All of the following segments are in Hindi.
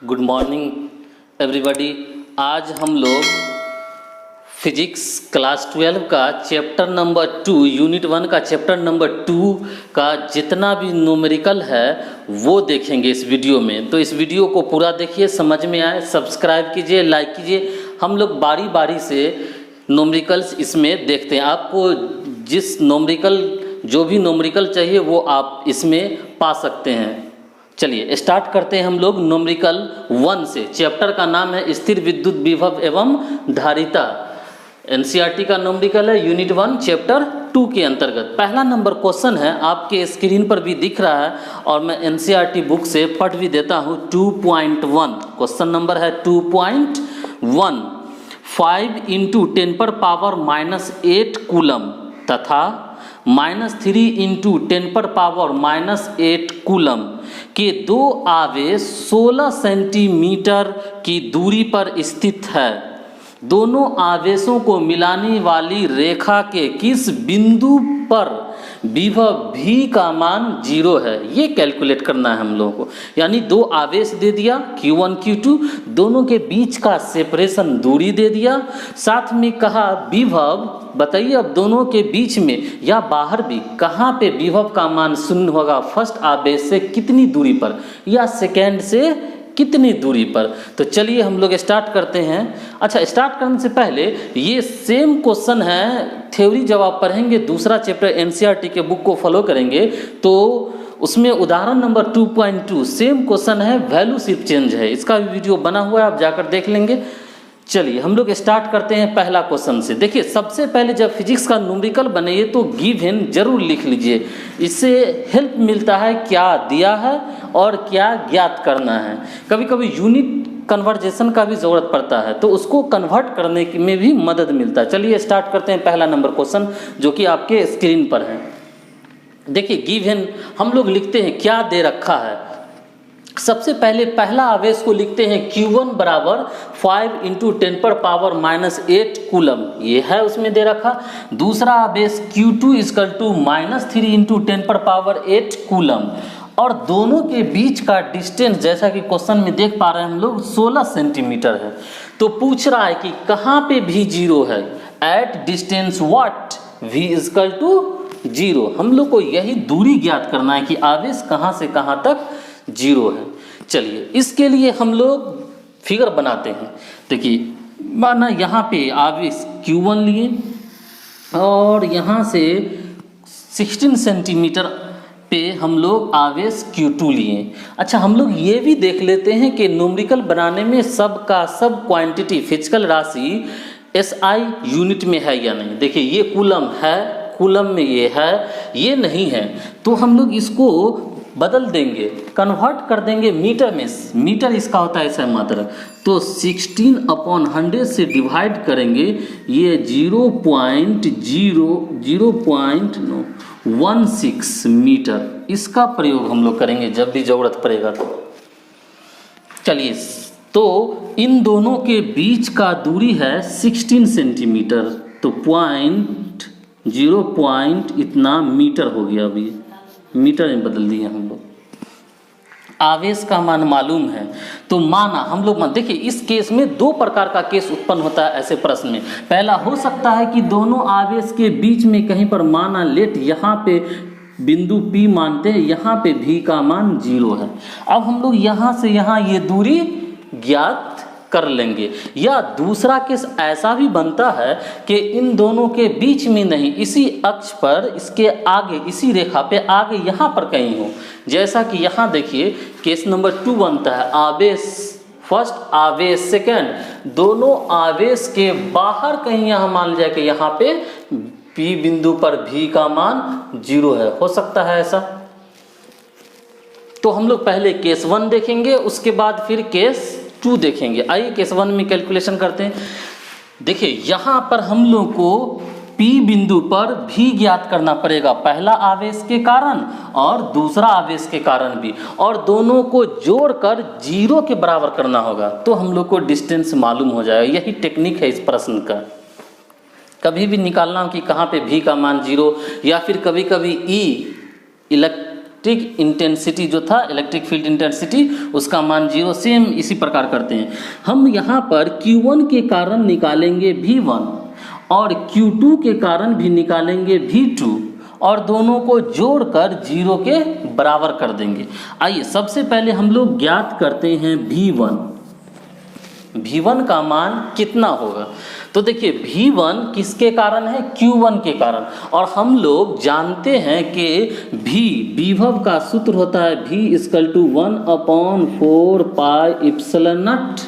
Good morning everybody. आज हम लोग फिजिक्स क्लास 12 का चैप्टर नंबर 2 यूनिट 1 का चैप्टर नंबर 2 का जितना भी न्यूमेरिकल है वो देखेंगे इस वीडियो में। तो इस वीडियो को पूरा देखिए, समझ में आए, सब्सक्राइब कीजिए, लाइक कीजिए। हम लोग बारी बारी से न्यूमेरिकल्स इसमें देखते हैं। आपको जिस जो भी न्यूमेरिकल चाहिए वो आप इसमें पा सकते हैं। चलिए स्टार्ट करते हैं हम लोग न्यूमेरिकल 1 से। चैप्टर का नाम है स्थिर विद्युत विभव एवं धारिता। एनसीईआरटी का न्यूमेरिकल है यूनिट 1 चैप्टर 2 के अंतर्गत। पहला नंबर क्वेश्चन है, आपके स्क्रीन पर भी दिख रहा है और मैं एनसीईआरटी बुक से पढ़ भी देता हूँ। 2.1 क्वेश्चन नंबर है 2.1। 5 × 10⁻⁻8 कूलम तथा -3 × 10⁻⁻8 कूलम के दो आवेश 16 सेंटीमीटर की दूरी पर स्थित है। दोनों आवेशों को मिलाने वाली रेखा के किस बिंदु पर विभव V का मान 0 है, ये कैलकुलेट करना है हम लोगों को। यानी दो आवेश दे दिया Q1 Q2, दोनों के बीच का सेपरेशन दूरी दे दिया, साथ में कहा विभव बताइए अब दोनों के बीच में या बाहर भी कहाँ पे विभव का मान 0 होगा, फर्स्ट आवेश से कितनी दूरी पर या सेकेंड से कितनी दूरी पर। तो चलिए हम लोग स्टार्ट करते हैं। अच्छा, स्टार्ट करने से पहले ये सेम क्वेश्चन है, थ्योरी जब आप पढ़ेंगे दूसरा चैप्टर एनसीईआरटी के बुक को फॉलो करेंगे तो उसमें उदाहरण नंबर 2.2 सेम क्वेश्चन है, वैल्यू सिर्फ चेंज है। इसका भी वीडियो बना हुआ है, आप जाकर देख लेंगे। चलिए हम लोग स्टार्ट करते हैं पहला क्वेश्चन से। देखिए सबसे पहले जब फिजिक्स का न्यूमेरिकल बनाइए तो गिवन जरूर लिख लीजिए, इससे हेल्प मिलता है क्या दिया है और क्या ज्ञात करना है। कभी कभी यूनिट कन्वर्जेशन का भी ज़रूरत पड़ता है तो उसको कन्वर्ट करने में भी मदद मिलता है। चलिए स्टार्ट करते हैं पहला नंबर क्वेश्चन जो कि आपके स्क्रीन पर है। देखिए गिवन हम लोग लिखते हैं क्या दे रखा है। सबसे पहले पहला आवेश को लिखते हैं Q1 बराबर 5 × 10⁻⁻8 कूलम, ये है उसमें दे रखा। दूसरा आवेश Q2 -3 × 10⁻8 कूलम और दोनों के बीच का डिस्टेंस जैसा कि क्वेश्चन में देख पा रहे हैं हम लोग 16 सेंटीमीटर है। तो पूछ रहा है कि कहाँ पे V 0 है, एट डिस्टेंस व्हाट V 0। हम लोग को यही दूरी ज्ञात करना है कि आवेश कहाँ से कहाँ तक 0 है। चलिए इसके लिए हम लोग फिगर बनाते हैं। देखिए माना यहाँ पे आवेश Q1 लिए और यहाँ से 16 सेंटीमीटर पे हम लोग आवेश Q2 लिए। अच्छा, हम लोग ये भी देख लेते हैं कि न्यूमेरिकल बनाने में सब का सब क्वांटिटी फिजिकल राशि SI यूनिट में है या नहीं। देखिए ये कूलम है, कूलम में ये है, ये नहीं है, तो हम लोग इसको बदल देंगे, कन्वर्ट कर देंगे मीटर में। मीटर इसका होता है ऐसा मात्रा, तो 16/100 से डिवाइड करेंगे, ये 0.16 मीटर। इसका प्रयोग हम लोग करेंगे जब भी ज़रूरत पड़ेगा तो। चलिए, तो इन दोनों के बीच का दूरी है 16 सेंटीमीटर, तो 0. इतना मीटर हो गया। अभी मीटर में बदल दिए हम लोग। आवेश का मान मालूम है तो माना हम लोग देखिए इस केस में दो प्रकार का केस उत्पन्न होता है ऐसे प्रश्न में। पहला हो सकता है कि दोनों आवेश के बीच में कहीं पर माना लेट यहाँ पे बिंदु P मानते हैं, यहाँ पे V का मान 0 है। अब हम लोग यहाँ से यहाँ ये दूरी ज्ञात कर लेंगे। या दूसरा केस ऐसा भी बनता है कि इन दोनों के बीच में नहीं, इसी अक्ष पर इसके आगे इसी रेखा पे आगे यहाँ पर कहीं हो। जैसा कि यहाँ देखिए केस नंबर 2 बनता है, आवेश फर्स्ट आवेश सेकेंड, दोनों आवेश के बाहर कहीं यहाँ मान जाए कि यहाँ पे P बिंदु पर V का मान 0 है। हो सकता है ऐसा। तो हम लोग पहले केस 1 देखेंगे, उसके बाद फिर केस 2 देखेंगे। आइए केस 1 में कैलकुलेशन करते हैं। देखिए यहाँ पर हम लोग को P बिंदु पर भी ज्ञात करना पड़ेगा, पहला आवेश के कारण और दूसरा आवेश के कारण भी, और दोनों को जोड़कर 0 के बराबर करना होगा तो हम लोग को डिस्टेंस मालूम हो जाएगा। यही टेक्निक है इस प्रश्न का। कभी भी निकालना हो कि कहाँ पे V का मान 0, या फिर कभी कभी इलेक्ट्रिक इंटेंसिटी जो था, इलेक्ट्रिक फील्ड इंटेंसिटी, उसका मान 0। सेम इसी प्रकार करते हैं हम। यहाँ पर Q1 के कारण निकालेंगे V1 और Q2 के कारण भी निकालेंगे V2 और दोनों को जोड़कर 0 के बराबर कर देंगे। आइए सबसे पहले हम लोग ज्ञात करते हैं V1। V1 का मान कितना होगा? तो देखिए V1 किसके कारण है? Q1 के कारण। और हम लोग जानते हैं कि विभव का सूत्र होता है V = 1/4 pi epsilon naught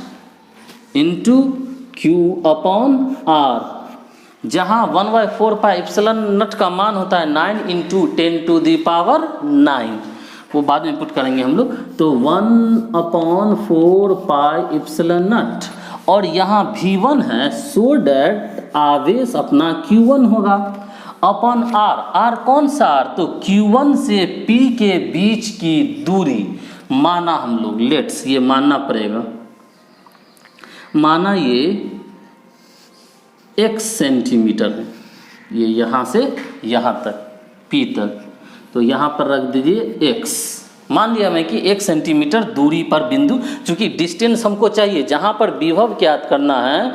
into Q/R, जहाँ 1/4 पाई एप्सिलॉन नॉट का मान होता है 9 × 10⁹, वो बाद में पुट करेंगे हम लोग। तो 1/4 पाई एप्सिलॉन नॉट और यहाँ V1 है, सो डैट आवेश अपना Q1 होगा अपॉन R। R कौन सा R? तो Q1 से P के बीच की दूरी माना हम लोग, लेट्स ये मानना पड़ेगा, माना ये x सेंटीमीटर है, ये यहाँ से यहाँ तक P तक, तो यहाँ पर रख दीजिए x। मान लिया मैं कि 1 सेंटीमीटर दूरी पर बिंदु, चूंकि डिस्टेंस हमको चाहिए, जहाँ पर विभव ज्ञात करना है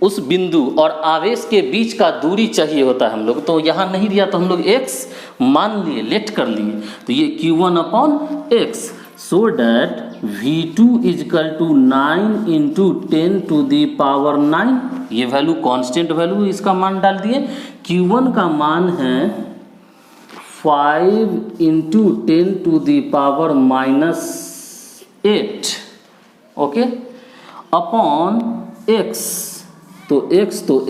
उस बिंदु और आवेश के बीच का दूरी चाहिए होता है हम लोग, तो यहाँ नहीं दिया तो हम लोग x मान लिए, लेट कर लिए, तो ये Q1/x, सो डैट V2 = 9 × 10⁹, ये वैल्यू कांस्टेंट वैल्यू, इसका मान डाल दिए। Q1 का मान है 5 × 10⁻⁸, ओके, अपॉन x, तो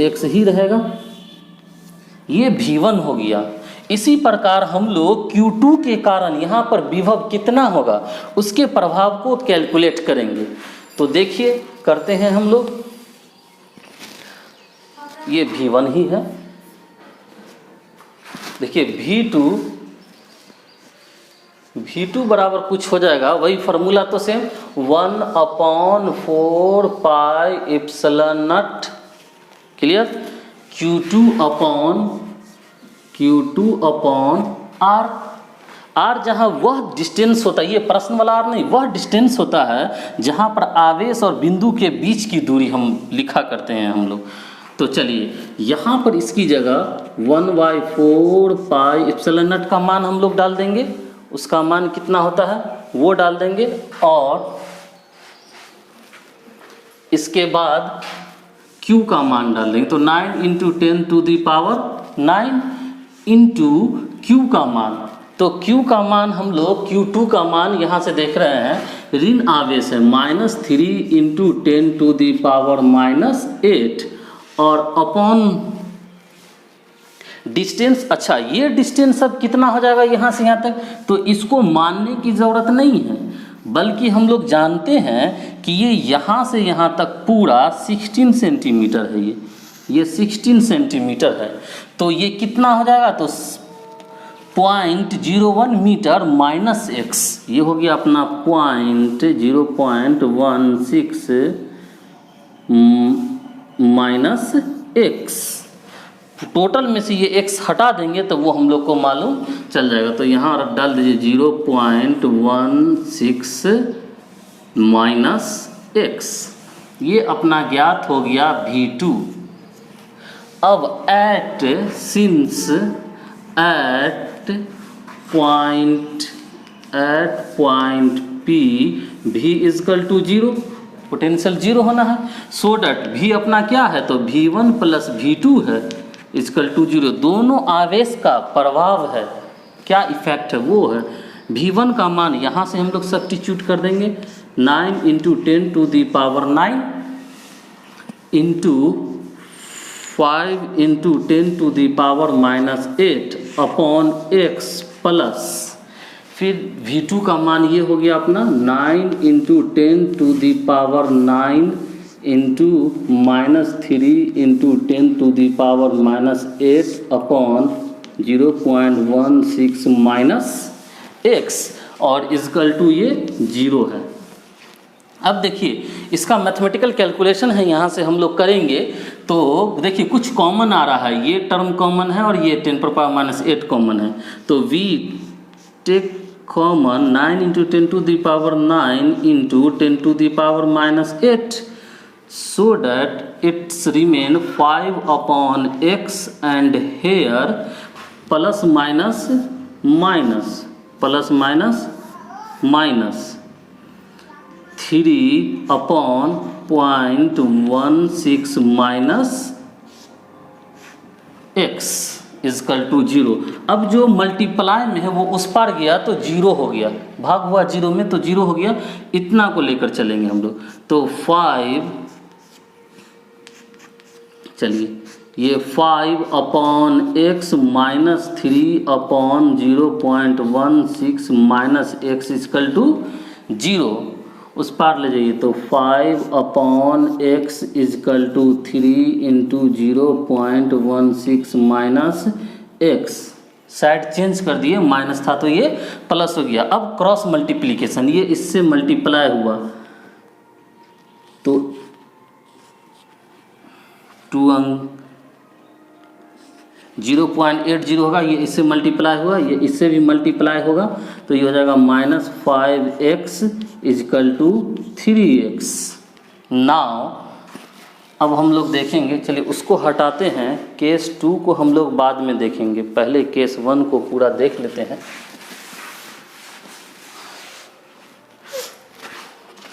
x ही रहेगा, ये V1 हो गया। इसी प्रकार हम लोग Q2 के कारण यहाँ पर विभव कितना होगा उसके प्रभाव को कैलकुलेट करेंगे। तो देखिए करते हैं हम लोग, ये V1 ही है, देखिए V2 बराबर कुछ हो जाएगा, वही फार्मूला तो same, 1/4 pi epsilon not, clear, Q2/R। R जहाँ वह डिस्टेंस होता है, ये प्रश्न वाला R नहीं, वह डिस्टेंस होता है जहाँ पर आवेश और बिंदु के बीच की दूरी हम लिखा करते हैं हम लोग। तो चलिए यहाँ पर इसकी जगह 1/4 पाई एप्सिलॉन नॉट का मान हम लोग डाल देंगे, उसका मान कितना होता है वो डाल देंगे, और इसके बाद Q का मान डाल देंगे, तो 9 × 10⁹ इंटू Q का मान, तो Q का मान हम लोग, Q2 का मान यहाँ से देख रहे हैं ऋण आवेश है, -3 × 10⁻⁸, और अपॉन डिस्टेंस। अच्छा, ये डिस्टेंस अब कितना हो जाएगा यहाँ से यहाँ तक, तो इसको मानने की ज़रूरत नहीं है, बल्कि हम लोग जानते हैं कि ये यहाँ से यहाँ तक पूरा 16 सेंटीमीटर है, ये 16 सेंटीमीटर है, तो ये कितना हो जाएगा, तो 0.01 मीटर माइनस x, ये हो गया अपना 0.16 माइनस x। टोटल में से ये x हटा देंगे तो वो हम लोग को मालूम चल जाएगा, तो यहाँ डाल दीजिए 0.16 माइनस x, ये अपना ज्ञात हो गया V2। अब since at point P V = 0, potential 0 होना है, सो डैट V अपना क्या है, तो V1 + V2 है = 0, दोनों आवेश का प्रभाव है, क्या इफेक्ट है वो है। V1 का मान यहाँ से हम लोग सब्स्टिट्यूट कर देंगे, 9 × 10⁹ इंटू 5 × 10⁻⁸ अपॉन x प्लस, फिर V2 का मान ये हो गया अपना 9 × 10⁹ इंटू -3 × 10⁻⁸ अपॉन 0.16 माइनस x, और = ये 0 है। अब देखिए इसका मैथमेटिकल कैलकुलेशन है, यहाँ से हम लोग करेंगे तो देखिए कुछ कॉमन आ रहा है, ये टर्म कॉमन है और ये 10⁻⁸ कॉमन है, तो V take common 9 into 10 to the power 9 into 10 to the power -8 so that it's remain 5 upon x and here plus minus minus 3 upon 0.16 minus x equal to 0। अब जो मल्टीप्लाई में है वो उस पार गया तो 0 हो गया, भाग हुआ 0 में तो 0 हो गया, इतना को लेकर चलेंगे हम लोग। तो 5, चलिए ये 5 upon x minus 3 upon 0.16 minus x equal to 0, उस पार ले जाइए तो 5 upon x equal to 3 into 0.16 minus x, side change कर दिए, माइनस था तो ये प्लस हो गया। अब क्रॉस मल्टीप्लिकेशन, ये इससे मल्टीप्लाई हुआ तो 2 अंक 0.80 होगा, ये इससे मल्टीप्लाई हुआ, ये इससे भी मल्टीप्लाई होगा तो ये हो जाएगा -5x is equal to 3x। Now अब हम लोग देखेंगे, चलिए उसको हटाते हैं, केस 2 को हम लोग बाद में देखेंगे, पहले केस 1 को पूरा देख लेते हैं।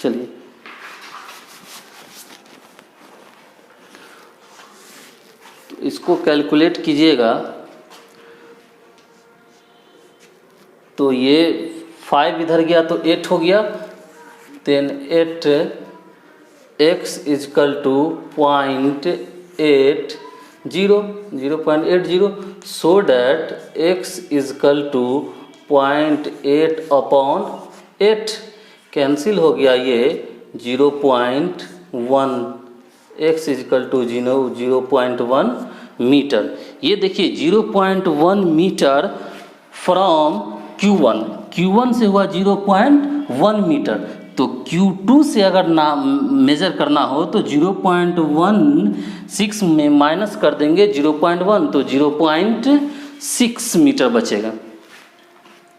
चलिए तो इसको कैलकुलेट कीजिएगा तो ये 5 इधर गया तो 8 हो गया, then 8x equal to 0.80 so that x equal to 0.8 upon 8 cancel हो गया, ये 0.1 x इजकल टू 0.1 मीटर। ये देखिए 0.1 मीटर फ्रॉम Q1 से हुआ 0.1 मीटर, तो Q2 से अगर ना मेज़र करना हो तो 0.16 में माइनस कर देंगे 0.1 तो 0.6 मीटर बचेगा।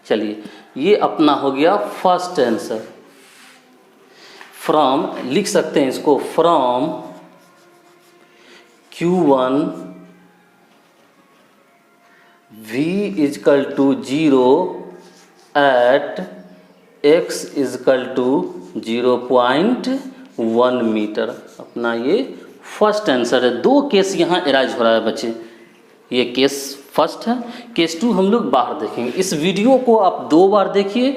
चलिए ये अपना हो गया फर्स्ट आंसर। फ्रॉम लिख सकते हैं इसको, from Q1 V equal to 0 at x equal to 0.1 metre, अपना ये फर्स्ट आंसर है। 2 केस यहाँ एराइज हो रहा है बच्चे, ये केस फर्स्ट है, केस 2 हम लोग बाहर देखेंगे। इस वीडियो को आप 2 बार देखिए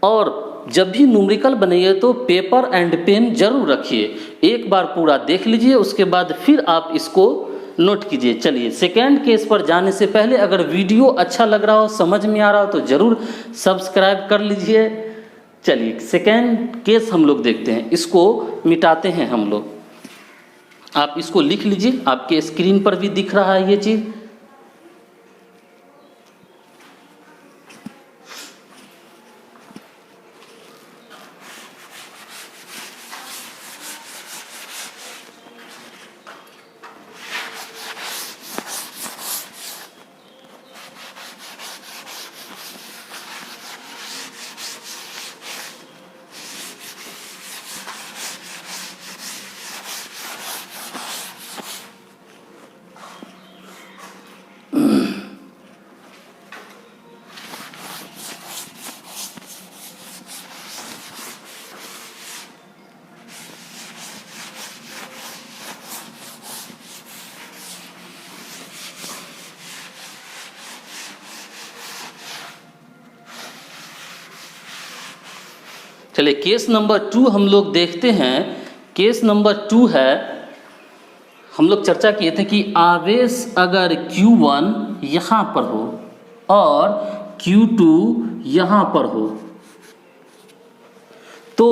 और जब भी न्यूमेरिकल बनाइए तो पेपर एंड पेन जरूर रखिए, एक बार पूरा देख लीजिए, उसके बाद फिर आप इसको नोट कीजिए। चलिए सेकेंड केस पर जाने से पहले अगर वीडियो अच्छा लग रहा हो, समझ में आ रहा हो तो ज़रूर सब्सक्राइब कर लीजिए। चलिए सेकेंड केस हम लोग देखते हैं, इसको मिटाते हैं हम लोग। आप इसको लिख लीजिए, आपके स्क्रीन पर भी दिख रहा है ये चीज़। चलिए केस नंबर 2 हम लोग देखते हैं। केस नंबर 2 है, हम लोग चर्चा किए थे कि आवेश अगर Q1 यहाँ पर हो और Q2 यहाँ पर हो तो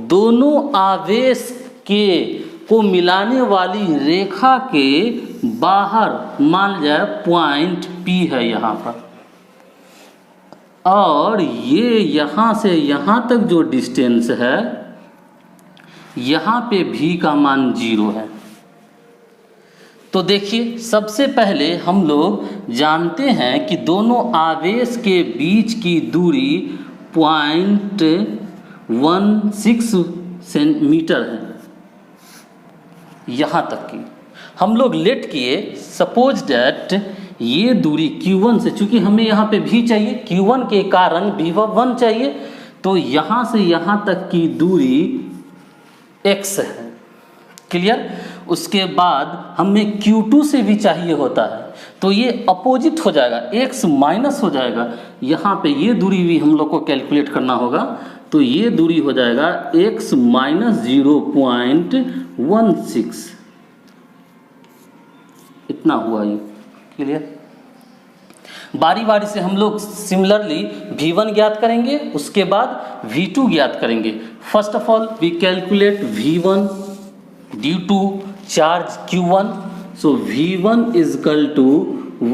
दोनों आवेश के को मिलाने वाली रेखा के बाहर मान जाए पॉइंट P है यहाँ पर, और ये यहाँ से यहाँ तक जो डिस्टेंस है यहाँ पे V का मान 0 है। तो देखिए सबसे पहले हम लोग जानते हैं कि दोनों आवेश के बीच की दूरी 0.16 सेंटीमीटर है। यहाँ तक की हम लोग लेट किए, सपोज डैट ये दूरी Q1 से, चूंकि हमें यहाँ पे V चाहिए, Q1 के कारण V1 चाहिए, तो यहाँ से यहाँ तक की दूरी x है। क्लियर? उसके बाद हमें Q2 से भी चाहिए होता है, तो ये अपोजिट हो जाएगा, x माइनस हो जाएगा। यहाँ पे ये दूरी भी हम लोग को कैलकुलेट करना होगा, तो ये दूरी हो जाएगा x माइनस 0.16, इतना हुआ ये। क्लियर? बारी बारी से हम लोग सिमिलरली V1 ज्ञात करेंगे, उसके बाद V2 ज्ञात करेंगे। First of all we calculate V1 due to charge Q1, so V1 is equal to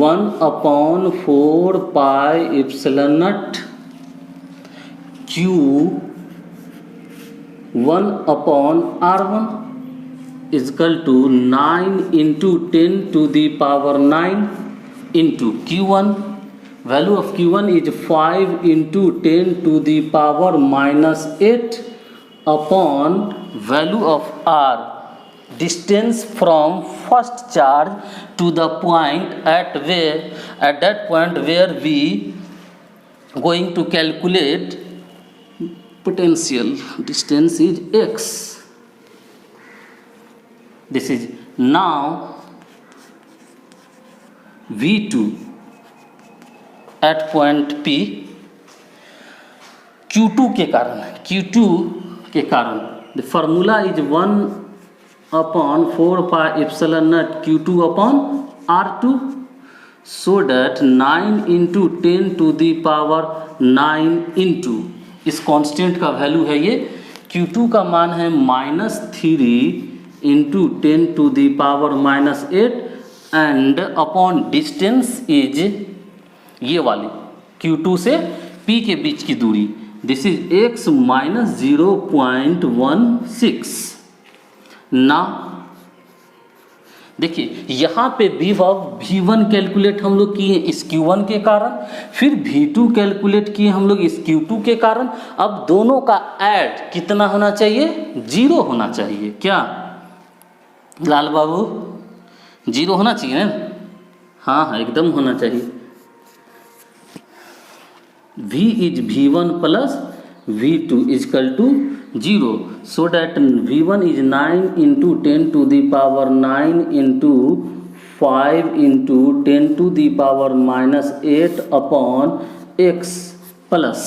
1/4 pi epsilon naught Q1/R1 is equal to 9 into 10 to the power 9 into Q1. Value of Q1 is 5 into 10 to the power minus 8 upon value of R, distance from first charge to the point at that point where we going to calculate potential. Distance is x. This is now V2 at point P, Q2 के कारण, Q2 के कारण the formula is 1/4 pi epsilon naught Q2 upon R2, so that 9 into 10 to the power 9 into इस कांस्टेंट का वैल्यू है ये, Q2 का मान है -3 into 10 to the power -8 and upon distance is ये वाली Q2 से P के बीच की दूरी, दिस इज x माइनस 0.16। ना देखिए यहाँ पे V1 कैलकुलेट हम लोग किए इस Q1 के कारण, फिर V2 कैलकुलेट किए हम लोग इस Q2 के कारण। अब दोनों का ऐड कितना होना चाहिए? 0 होना चाहिए। क्या लाल बाबू 0 होना चाहिए ना? हाँ एकदम होना चाहिए। V is V1 plus V2 is equal to 0, so that V1 is 9 into 10 to the power 9 into 5 into 10 to the power minus 8 upon x plus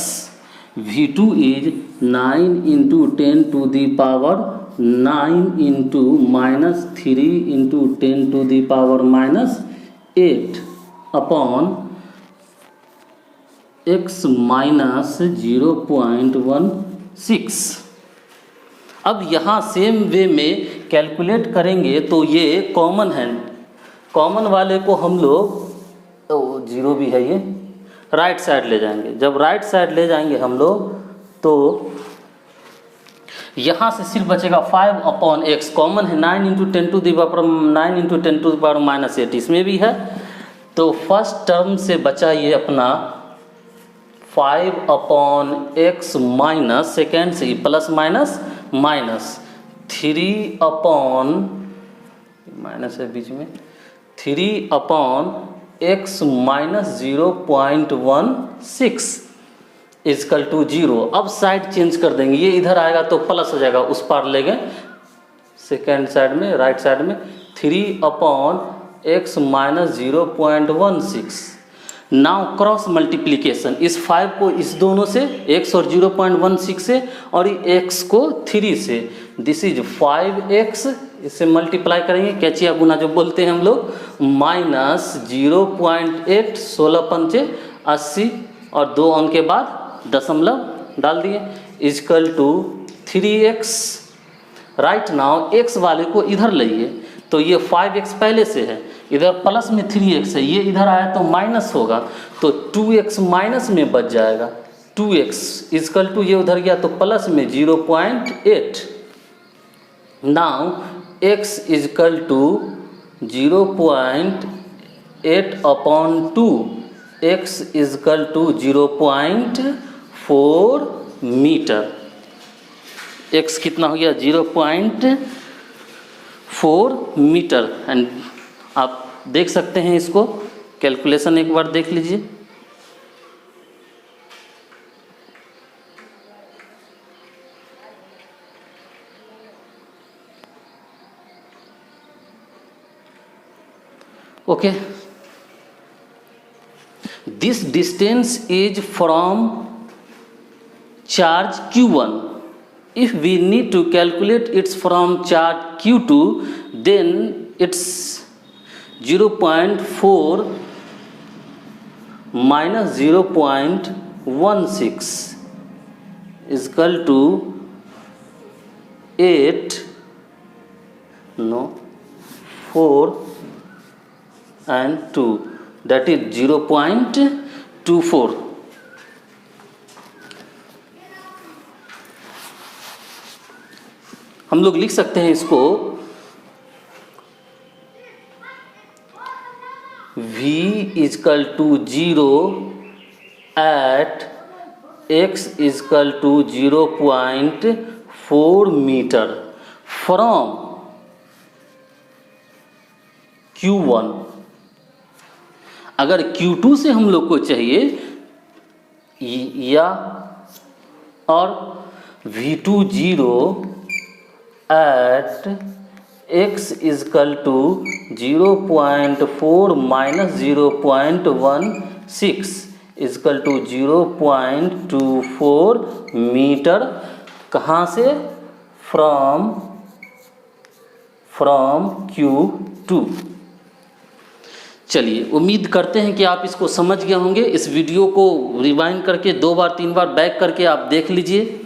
V2 is 9 into 10 to the power 9 into minus 3 into 10 to the power minus 8 upon x minus 0.16। अब यहाँ सेम वे में कैलकुलेट करेंगे तो ये कॉमन है, कॉमन वाले को हम लोग, तो 0 भी है, ये राइट साइड ले जाएंगे। जब राइट साइड ले जाएंगे हम लोग तो यहाँ से सिर्फ बचेगा 5/x, कॉमन है 9 into 10 to the power 9 into 10 to the power minus 8, इसमें भी है। तो फर्स्ट टर्म से बचा ये अपना 5/x माइनस सेकेंड से प्लस माइनस माइनस 3 माइनस है बीच में 3/x माइनस 0.16 इजकल टू 0। अब साइड चेंज कर देंगे, ये इधर आएगा तो प्लस हो जाएगा, उस पार ले गए सेकेंड साइड में, राइट साइड में 3/x minus 0.16। Now cross multiplication, इस 5 को इस दोनों से, x और 0.16 से, और x को 3 से, दिस इज 5x, इससे मल्टीप्लाई करेंगे, कैचिया गुना जो बोलते हैं हम लोग, माइनस 0.8 16 80 और 2 अंक के बाद दशमलव डाल दिए, equal to 3x। Right now x वाले को इधर लाइए, तो ये 5x पहले से है, इधर प्लस में 3x है, ये इधर आया तो माइनस होगा, तो 2x माइनस में बच जाएगा, 2x इजकल टू ये उधर गया तो प्लस में 0.8। Now x equal to 0.8/2 x equal to 0.4 metre. x कितना हो गया 0.4 मीटर। एंड आप देख सकते हैं इसको कैलकुलेशन एक बार देख लीजिए। Okay, this distance is from charge Q1. If we need to calculate it's from charge Q2, then it's 0.4 minus 0.16 is equal to 4 and 2, that is 0.24. हम लोग लिख सकते हैं इसको v equal to 0 at x equal to 0.4 metre from Q1। अगर Q2 से हम लोग को चाहिए या और V2 0 at x equal to 0.4 minus 0.16 equal to 0.24 metre. कहाँ से? From Q2। चलिए, उम्मीद करते हैं कि आप इसको समझ गए होंगे। इस वीडियो को रिवाइंड करके 2 बार 3 बार बैक करके आप देख लीजिए।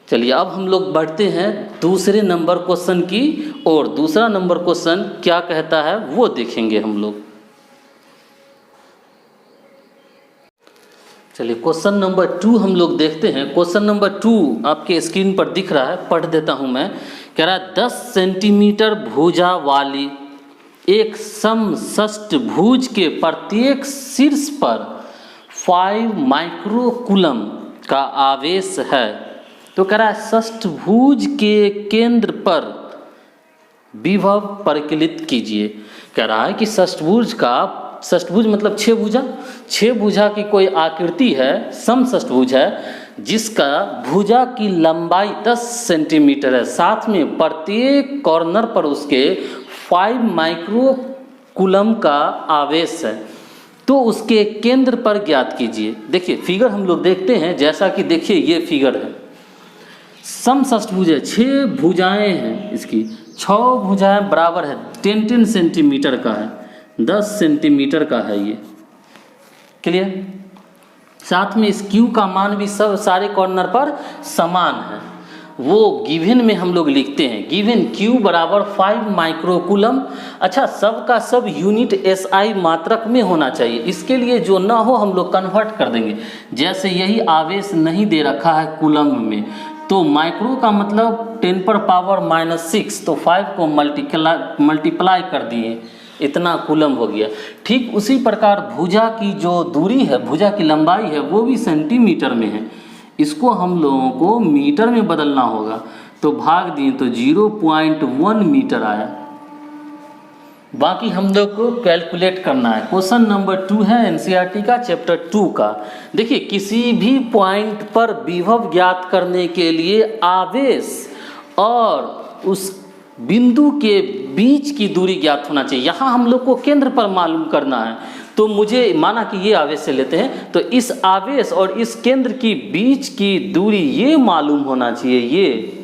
चलिए, अब हम लोग बढ़ते हैं दूसरे नंबर क्वेश्चन की और दूसरा नंबर क्वेश्चन क्या कहता है वो देखेंगे हम लोग। चलिए, क्वेश्चन नंबर 2 हम लोग देखते हैं। क्वेश्चन नंबर 2 आपके स्क्रीन पर दिख रहा है, पढ़ देता हूं मैं। कह रहा है 10 सेंटीमीटर भुजा वाली एक समषष्टभुज के प्रत्येक शीर्ष पर 5 माइक्रोकूलम का आवेश है। तो कह रहा है षष्ठभुज के केंद्र पर विभव परिकलित कीजिए। कह रहा है कि षष्ठभुज मतलब 6 भुजा, 6 भुजा की कोई आकृति है, समषष्ठभुज है, जिसका भुजा की लंबाई 10 सेंटीमीटर है, साथ में प्रत्येक कॉर्नर पर उसके 5 माइक्रोकूलम का आवेश है। तो उसके केंद्र पर ज्ञात कीजिए। देखिए फिगर हम लोग देखते हैं, जैसा कि देखिए ये फिगर है, समषष्ठभुज है, 6 भुजाएं हैं, इसकी 6 भुजाएं बराबर है, 10 सेंटीमीटर का है, 10 सेंटीमीटर का है ये। क्लियर? साथ में इस Q का मान भी सब सारे कॉर्नर पर समान है। वो गिवन में हम लोग लिखते हैं, गिवन Q बराबर 5 माइक्रोकूलम। अच्छा, सब का सब यूनिट SI मात्रक में होना चाहिए। इसके लिए जो ना हो हम लोग कन्वर्ट कर देंगे। जैसे यही आवेश नहीं दे रखा है कूलम में, तो माइक्रो का मतलब 10⁻⁻⁶, तो 5 को मल्टीप्लाई कर दिए, इतना कूलम हो गया। ठीक उसी प्रकार भुजा की जो दूरी है, भुजा की लंबाई है, वो भी सेंटीमीटर में है। इसको हम लोगों को मीटर में बदलना होगा, तो भाग दिए तो 0.1 मीटर आया। बाकी हम लोग को कैलकुलेट करना है। क्वेश्चन नंबर 2 है एनसीईआरटी का, चैप्टर 2 का। देखिए, किसी भी पॉइंट पर विभव ज्ञात करने के लिए आवेश और उस बिंदु के बीच की दूरी ज्ञात होना चाहिए। यहाँ हम लोग को केंद्र पर मालूम करना है, तो मुझे माना कि ये आवेश से लेते हैं, तो इस आवेश और इस केंद्र की बीच की दूरी ये मालूम होना चाहिए।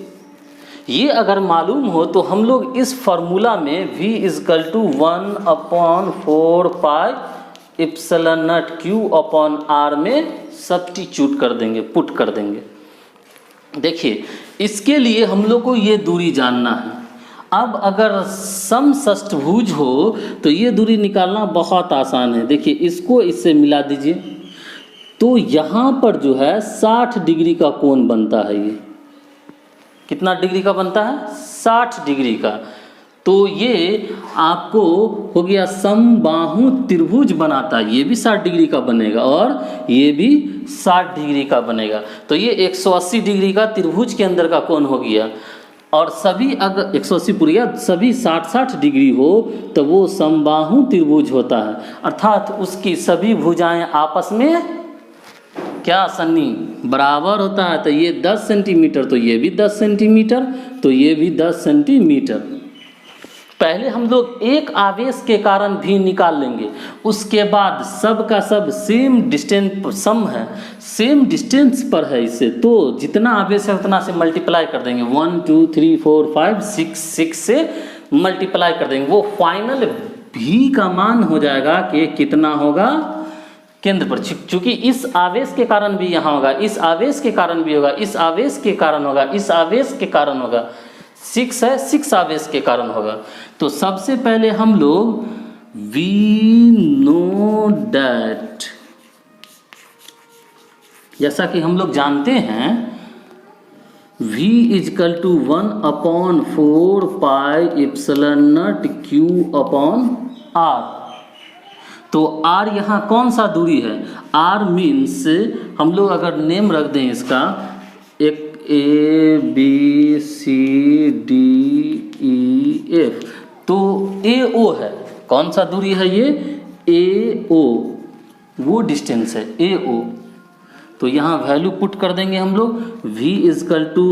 ये अगर मालूम हो तो हम लोग इस फॉर्मूला में v equal to 1/4 pi epsilon naught Q upon R में सब्स्टिट्यूट कर देंगे, पुट कर देंगे। देखिए, इसके लिए हम लोग को ये दूरी जानना है। अब अगर समषष्ठभुज हो तो ये दूरी निकालना बहुत आसान है। देखिए, इसको इससे मिला दीजिए, तो यहाँ पर जो है 60 डिग्री का कोण बनता है। ये कितना डिग्री का बनता है? 60 डिग्री का। तो ये आपको हो गया समबाहु त्रिभुज बनाता है, ये भी 60 डिग्री का बनेगा और ये भी 60 डिग्री का बनेगा। तो ये 180 डिग्री का त्रिभुज के अंदर का कोण हो गया। और सभी अगर 180 पूरी गया, सभी 60-60 डिग्री हो तो वो समबाहु त्रिभुज होता है, अर्थात उसकी सभी भुजाएं आपस में क्या सन्नी बराबर होता है। तो ये 10 सेंटीमीटर, तो ये भी 10 सेंटीमीटर, तो ये भी 10 सेंटीमीटर। पहले हम लोग एक आवेश के कारण भी निकाल लेंगे, उसके बाद सब का सब सेम डिस्टेंस सम है, सेम डिस्टेंस पर है इससे, तो जितना आवेश है उतना से मल्टीप्लाई कर देंगे। 1 2 3 4 5 6 से मल्टीप्लाई कर देंगे, वो फाइनल भी का मान हो जाएगा कि कितना होगा केंद्र पर। चूंकि इस आवेश के कारण भी यहाँ होगा, इस आवेश के कारण भी होगा, इस आवेश के कारण होगा, इस आवेश के कारण होगा, 6 है, 6 आवेश के कारण होगा। तो सबसे पहले हम लोग वी नो डैट, जैसा कि हम लोग जानते हैं V equal to 1/4 pi epsilon naught Q upon R। तो R यहाँ कौन सा दूरी है? R मीन्स हम लोग अगर नेम रख दें इसका, एक A B C D E F, तो AO है, कौन सा दूरी है ये? AO, वो डिस्टेंस है AO। तो यहाँ वैल्यू पुट कर देंगे हम लोग, V equal to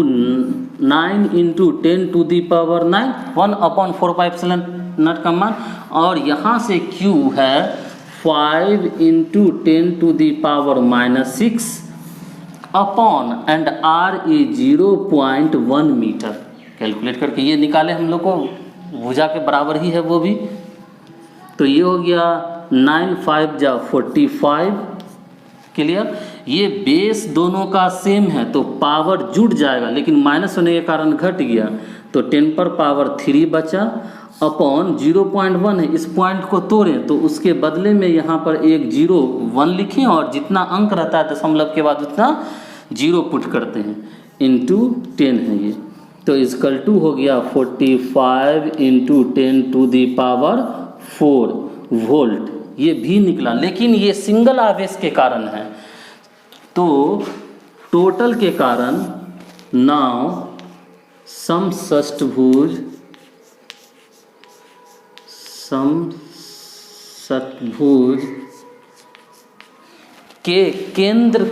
9 into 10 to the power 9, 1/4 pi epsilon naught का मान, और यहाँ से Q है 5 into 10 to the power -6 upon and R is 0.1 metre. Calculate करके ये निकाले हम लोग को, भुजा के बराबर ही है वो भी। तो ये हो गया 9 5 जा 45, क्लियर। ये बेस दोनों का सेम है तो पावर जुड़ जाएगा, लेकिन माइनस होने के कारण घट गया, तो 10 पर पावर 3 बचा अपॉन 0.1 है, इस पॉइंट को तोड़ें तो उसके बदले में यहाँ पर एक 0.1 लिखें और जितना अंक रहता है दशमलव के बाद उतना 0 पुट करते हैं, इंटू 10 है ये। तो इसकल टू हो गया 45 into 10 to the power 4 volt, ये भी निकला, लेकिन ये सिंगल आवेश के कारण है। तो टोटल के कारण नाउ समषष्ठभुज के केंद्र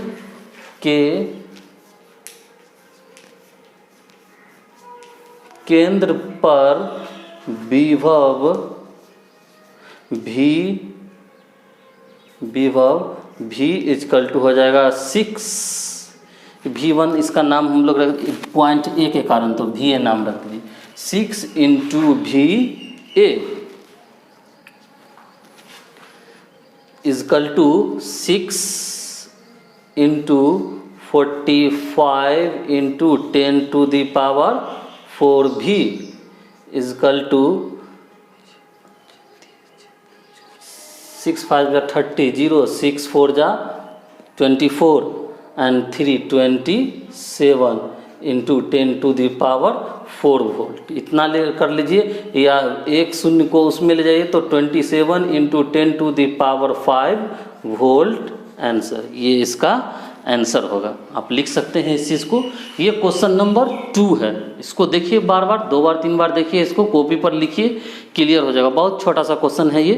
पर विभव V इजकल टू हो जाएगा 6 V1, इसका नाम हम लोग रख पॉइंट A के कारण, तो VA नाम रख दीजिए, 6 into VA equal to 6 into 45 into 10 to the power 4V equal to 6 5 जा 30, 0 6 4 जा 24 and 3 27 into 10 to the power 4 volt. इतना ले कर लीजिए, या एक शून्य को उसमें ले जाइए तो 27 into 10 to the power 5 volt answer, ये इसका आंसर होगा। आप लिख सकते हैं इस चीज़ को। ये क्वेश्चन नंबर 2 है, इसको देखिए बार बार, 2 बार 3 बार देखिए, इसको कॉपी पर लिखिए, क्लियर हो जाएगा। बहुत छोटा सा क्वेश्चन है ये।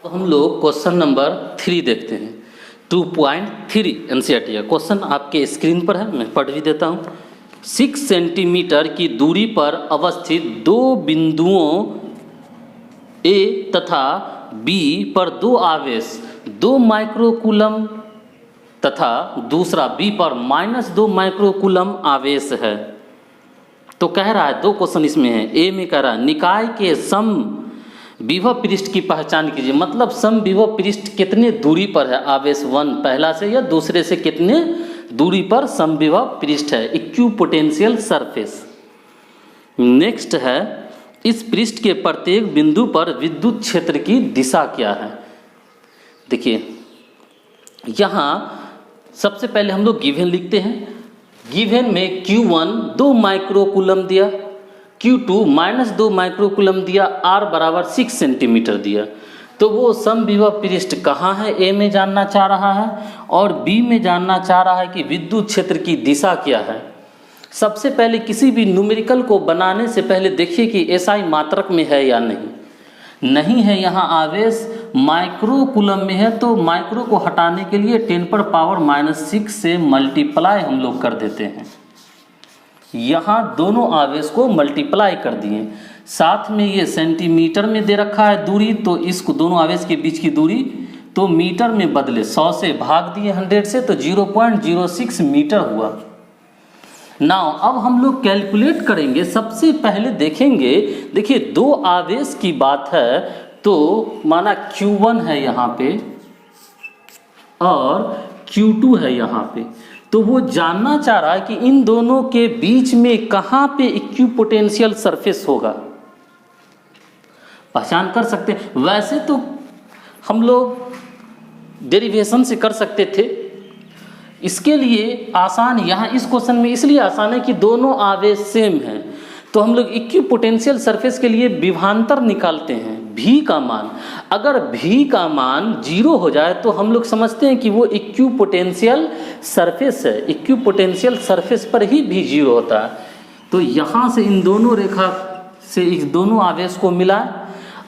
तो हम लोग क्वेश्चन नंबर 3 देखते हैं, 2.3 एनसीईआरटी का क्वेश्चन आपके स्क्रीन पर है, मैं पढ़ भी देता हूँ। 6 सेंटीमीटर की दूरी पर अवस्थित 2 बिंदुओं A तथा B पर 2 आवेश 2 माइक्रोकूलम तथा दूसरा B पर -2 माइक्रोकूलम आवेश है। तो कह रहा है, 2 क्वेश्चन इसमें है। A में कह रहा है निकाय के सम विभव पृष्ठ की पहचान कीजिए, मतलब सम विभव पृष्ठ कितने दूरी पर है, आवेश 1 पहला से या दूसरे से कितने दूरी पर सम विभव पृष्ठ है, इक्विपोटेंशियल सरफेस। नेक्स्ट है, इस पृष्ठ के प्रत्येक बिंदु पर विद्युत क्षेत्र की दिशा क्या है। देखिए यहाँ सबसे पहले हम लोग गिवन लिखते हैं। गिवन में Q1 2 माइक्रोकूलम दिया, Q2 -2 माइक्रोकुलम दिया, R बराबर 6 सेंटीमीटर दिया। तो वो समविभव पृष्ठ कहाँ है, ए में जानना चाह रहा है, और बी में जानना चाह रहा है कि विद्युत क्षेत्र की दिशा क्या है। सबसे पहले किसी भी न्यूमेरिकल को बनाने से पहले देखिए कि एसआई मात्रक में है या नहीं है। यहाँ आवेश माइक्रोकुलम में है, तो माइक्रो को हटाने के लिए 10⁻⁻6 से मल्टीप्लाई हम लोग कर देते हैं। यहाँ दोनों आवेश को मल्टीप्लाई कर दिए, साथ में ये सेंटीमीटर में दे रखा है दूरी, तो इसको दोनों आवेश के बीच की दूरी तो मीटर में बदले, 100 से भाग दिए 100 से, तो 0.06 मीटर हुआ। नाउ अब हम लोग कैलकुलेट करेंगे। सबसे पहले देखेंगे, देखिए दो आवेश की बात है, तो माना Q1 है यहाँ पे और Q2 है यहाँ पे, तो वो जानना चाह रहा है कि इन दोनों के बीच में कहाँ पे इक्विपोटेंशियल सरफेस होगा। पहचान कर सकते हैं, वैसे तो हम लोग डेरिवेशन से कर सकते थे, इसके लिए आसान, यहाँ इस क्वेश्चन में इसलिए आसान है कि दोनों आवेश सेम हैं, तो हम लोग इक्विपोटेंशियल सरफेस के लिए विभवांतर निकालते हैं। भी का मान, अगर भी का मान 0 हो जाए तो हम लोग समझते हैं कि वो इक्विपोटेंशियल सरफेस है, इक्विपोटेंशियल सरफेस पर ही भी 0 होता है। तो यहाँ से इन दोनों रेखा से इस दोनों आवेश को मिला।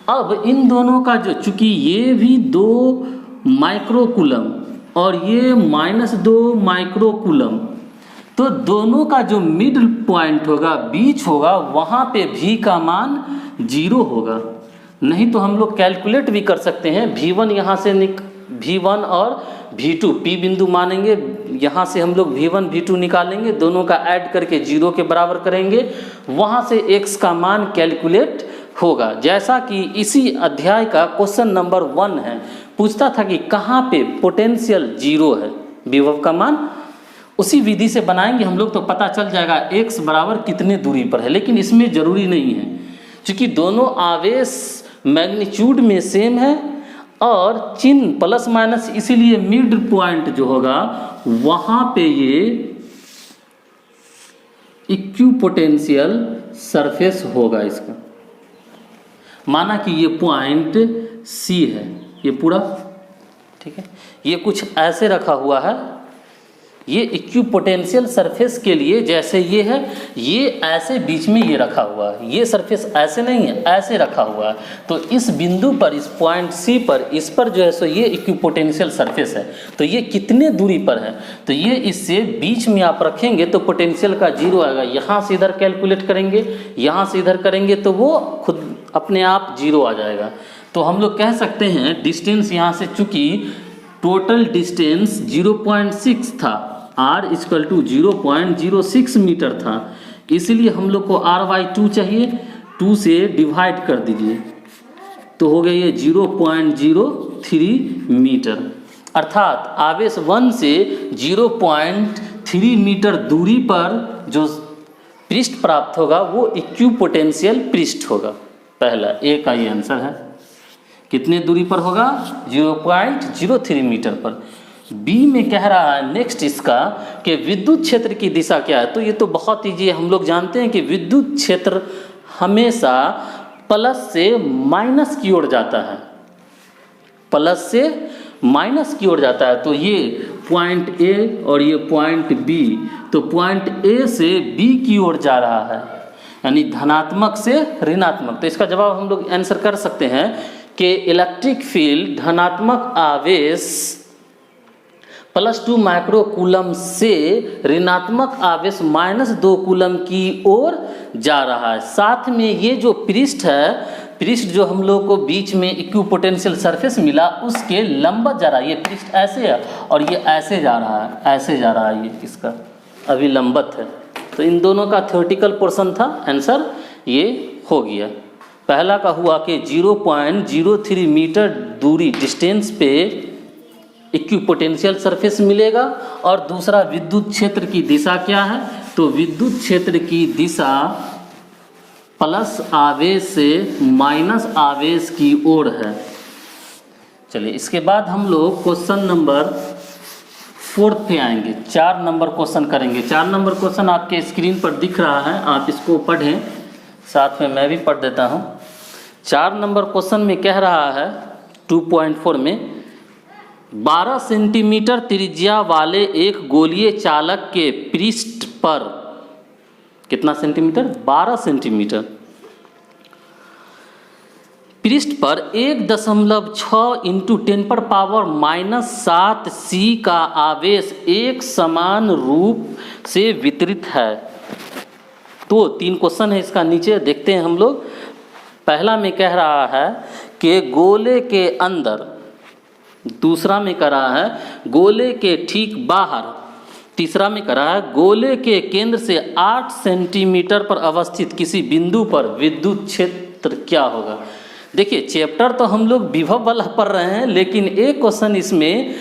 अब इन दोनों का जो, चूंकि ये भी 2 माइक्रोकुलम और ये -2 माइक्रोकुलम, तो दोनों का जो मिडल पॉइंट होगा, बीच होगा, वहाँ पे भी का मान 0 होगा। नहीं तो हम लोग कैलकुलेट भी कर सकते हैं, V1 यहाँ से V1 और V2 P बिंदु मानेंगे, यहाँ से हम लोग V1 V2 निकालेंगे, दोनों का ऐड करके 0 के बराबर करेंगे, वहाँ से x का मान कैलकुलेट होगा। जैसा कि इसी अध्याय का क्वेश्चन नंबर 1 है, पूछता था कि कहाँ पे पोटेंशियल 0 है, विभव का मान। उसी विधि से बनाएंगे हम लोग तो पता चल जाएगा x बराबर कितने दूरी पर है, लेकिन इसमें ज़रूरी नहीं है, क्योंकि दोनों आवेश मैग्नीट्यूड में सेम है और चिन्ह प्लस माइनस, इसीलिए मिड पॉइंट जो होगा वहाँ पे ये इक्विपोटेंशियल सरफेस होगा इसका। माना कि ये पॉइंट C है, ये पूरा ठीक है, ये कुछ ऐसे रखा हुआ है, ये इक्विपोटेंशियल सरफेस के लिए जैसे ये है, ये ऐसे बीच में ये रखा हुआ है, ये सरफेस ऐसे नहीं है, ऐसे रखा हुआ है। तो इस बिंदु पर, इस पॉइंट C पर, इस पर जो है सो ये इक्विपोटेंशियल सरफेस है। तो ये कितने दूरी पर है, तो ये इससे बीच में आप रखेंगे तो पोटेंशियल का 0 आएगा। यहाँ से इधर कैलकुलेट करेंगे, यहाँ से इधर करेंगे तो वो खुद अपने आप 0 आ जाएगा। तो हम लोग कह सकते हैं डिस्टेंस यहाँ से, चूँकि टोटल डिस्टेंस 0.6 था, R = 0.06 मीटर था, इसलिए हम लोग को R/2 चाहिए, 2 से डिवाइड कर दीजिए तो हो गया ये 0.03 मीटर। अर्थात आवेश 1 से 0.3 मीटर दूरी पर जो पृष्ठ प्राप्त होगा वो इक्विपोटेंशियल पृष्ठ होगा। पहला ए का ये आंसर है। कितने दूरी पर होगा, 0.03 मीटर पर। बी में कह रहा है नेक्स्ट इसका कि विद्युत क्षेत्र की दिशा क्या है। तो ये तो बहुत ईजी है, हम लोग जानते हैं कि विद्युत क्षेत्र हमेशा प्लस से माइनस की ओर जाता है, प्लस से माइनस की ओर जाता है। तो ये पॉइंट ए और ये पॉइंट बी, तो पॉइंट ए से बी की ओर जा रहा है, यानी धनात्मक से ऋणात्मक। तो इसका जवाब हम लोग आंसर कर सकते हैं कि इलेक्ट्रिक फील्ड धनात्मक आवेश +2 माइक्रोकूलम से ऋणात्मक आवेश -2 कूलम की ओर जा रहा है। साथ में ये जो पृष्ठ है, पृष्ठ जो हम लोग को बीच में इक्विपोटेंशियल सरफेस मिला उसके लंबवत जा रहा है। ये पृष्ठ ऐसे है और ये ऐसे जा रहा है, ऐसे जा रहा है, ये इसका अभी लंबवत है। तो इन दोनों का थ्योरेटिकल पोर्शन था, आंसर ये हो गया। पहला का हुआ कि 0.03 मीटर दूरी डिस्टेंस पे इक्विपोटेंशियल सरफेस मिलेगा, और दूसरा विद्युत क्षेत्र की दिशा क्या है, तो विद्युत क्षेत्र की दिशा प्लस आवेश से माइनस आवेश की ओर है। चलिए इसके बाद हम लोग क्वेश्चन नंबर 4 पे आएंगे। 4 नंबर क्वेश्चन करेंगे। 4 नंबर क्वेश्चन आपके स्क्रीन पर दिख रहा है, आप इसको पढ़ें साथ में मैं भी पढ़ देता हूँ। 4 नंबर क्वेश्चन में कह रहा है 2.4 में 12 सेंटीमीटर त्रिज्या वाले एक गोलीय चालक के पृष्ठ पर कितना सेंटीमीटर? 12 सेंटीमीटर पृष्ठ पर 1.6 इंटू 10⁻⁻7 सी का आवेश एक समान रूप से वितरित है। तो 3 क्वेश्चन है इसका, नीचे देखते हैं हम लोग। पहला में कह रहा है कि गोले के अंदर, दूसरा में कह रहा है गोले के ठीक बाहर, तीसरा में कह रहा है गोले के केंद्र से 8 सेंटीमीटर पर अवस्थित किसी बिंदु पर विद्युत क्षेत्र क्या होगा। देखिए चैप्टर तो हम लोग विभव वाला पढ़ रहे हैं, लेकिन एक क्वेश्चन इसमें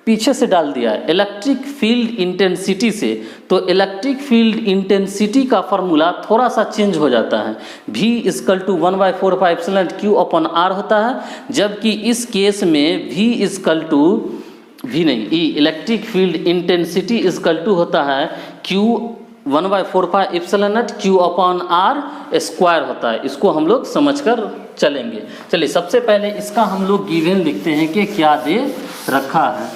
पीछे से डाल दिया है इलेक्ट्रिक फील्ड इंटेंसिटी से। तो इलेक्ट्रिक फील्ड इंटेंसिटी का फॉर्मूला थोड़ा सा चेंज हो जाता है, V = 1/4πε/Q/R होता है, जबकि इस केस में V नहीं, इलेक्ट्रिक फील्ड इंटेंसिटी होता है Q 1/4πε/Q/R² होता है। इसको हम लोग समझकर चलेंगे। चलिए सबसे पहले इसका हम लोग गिवन लिखते हैं कि क्या दे रखा है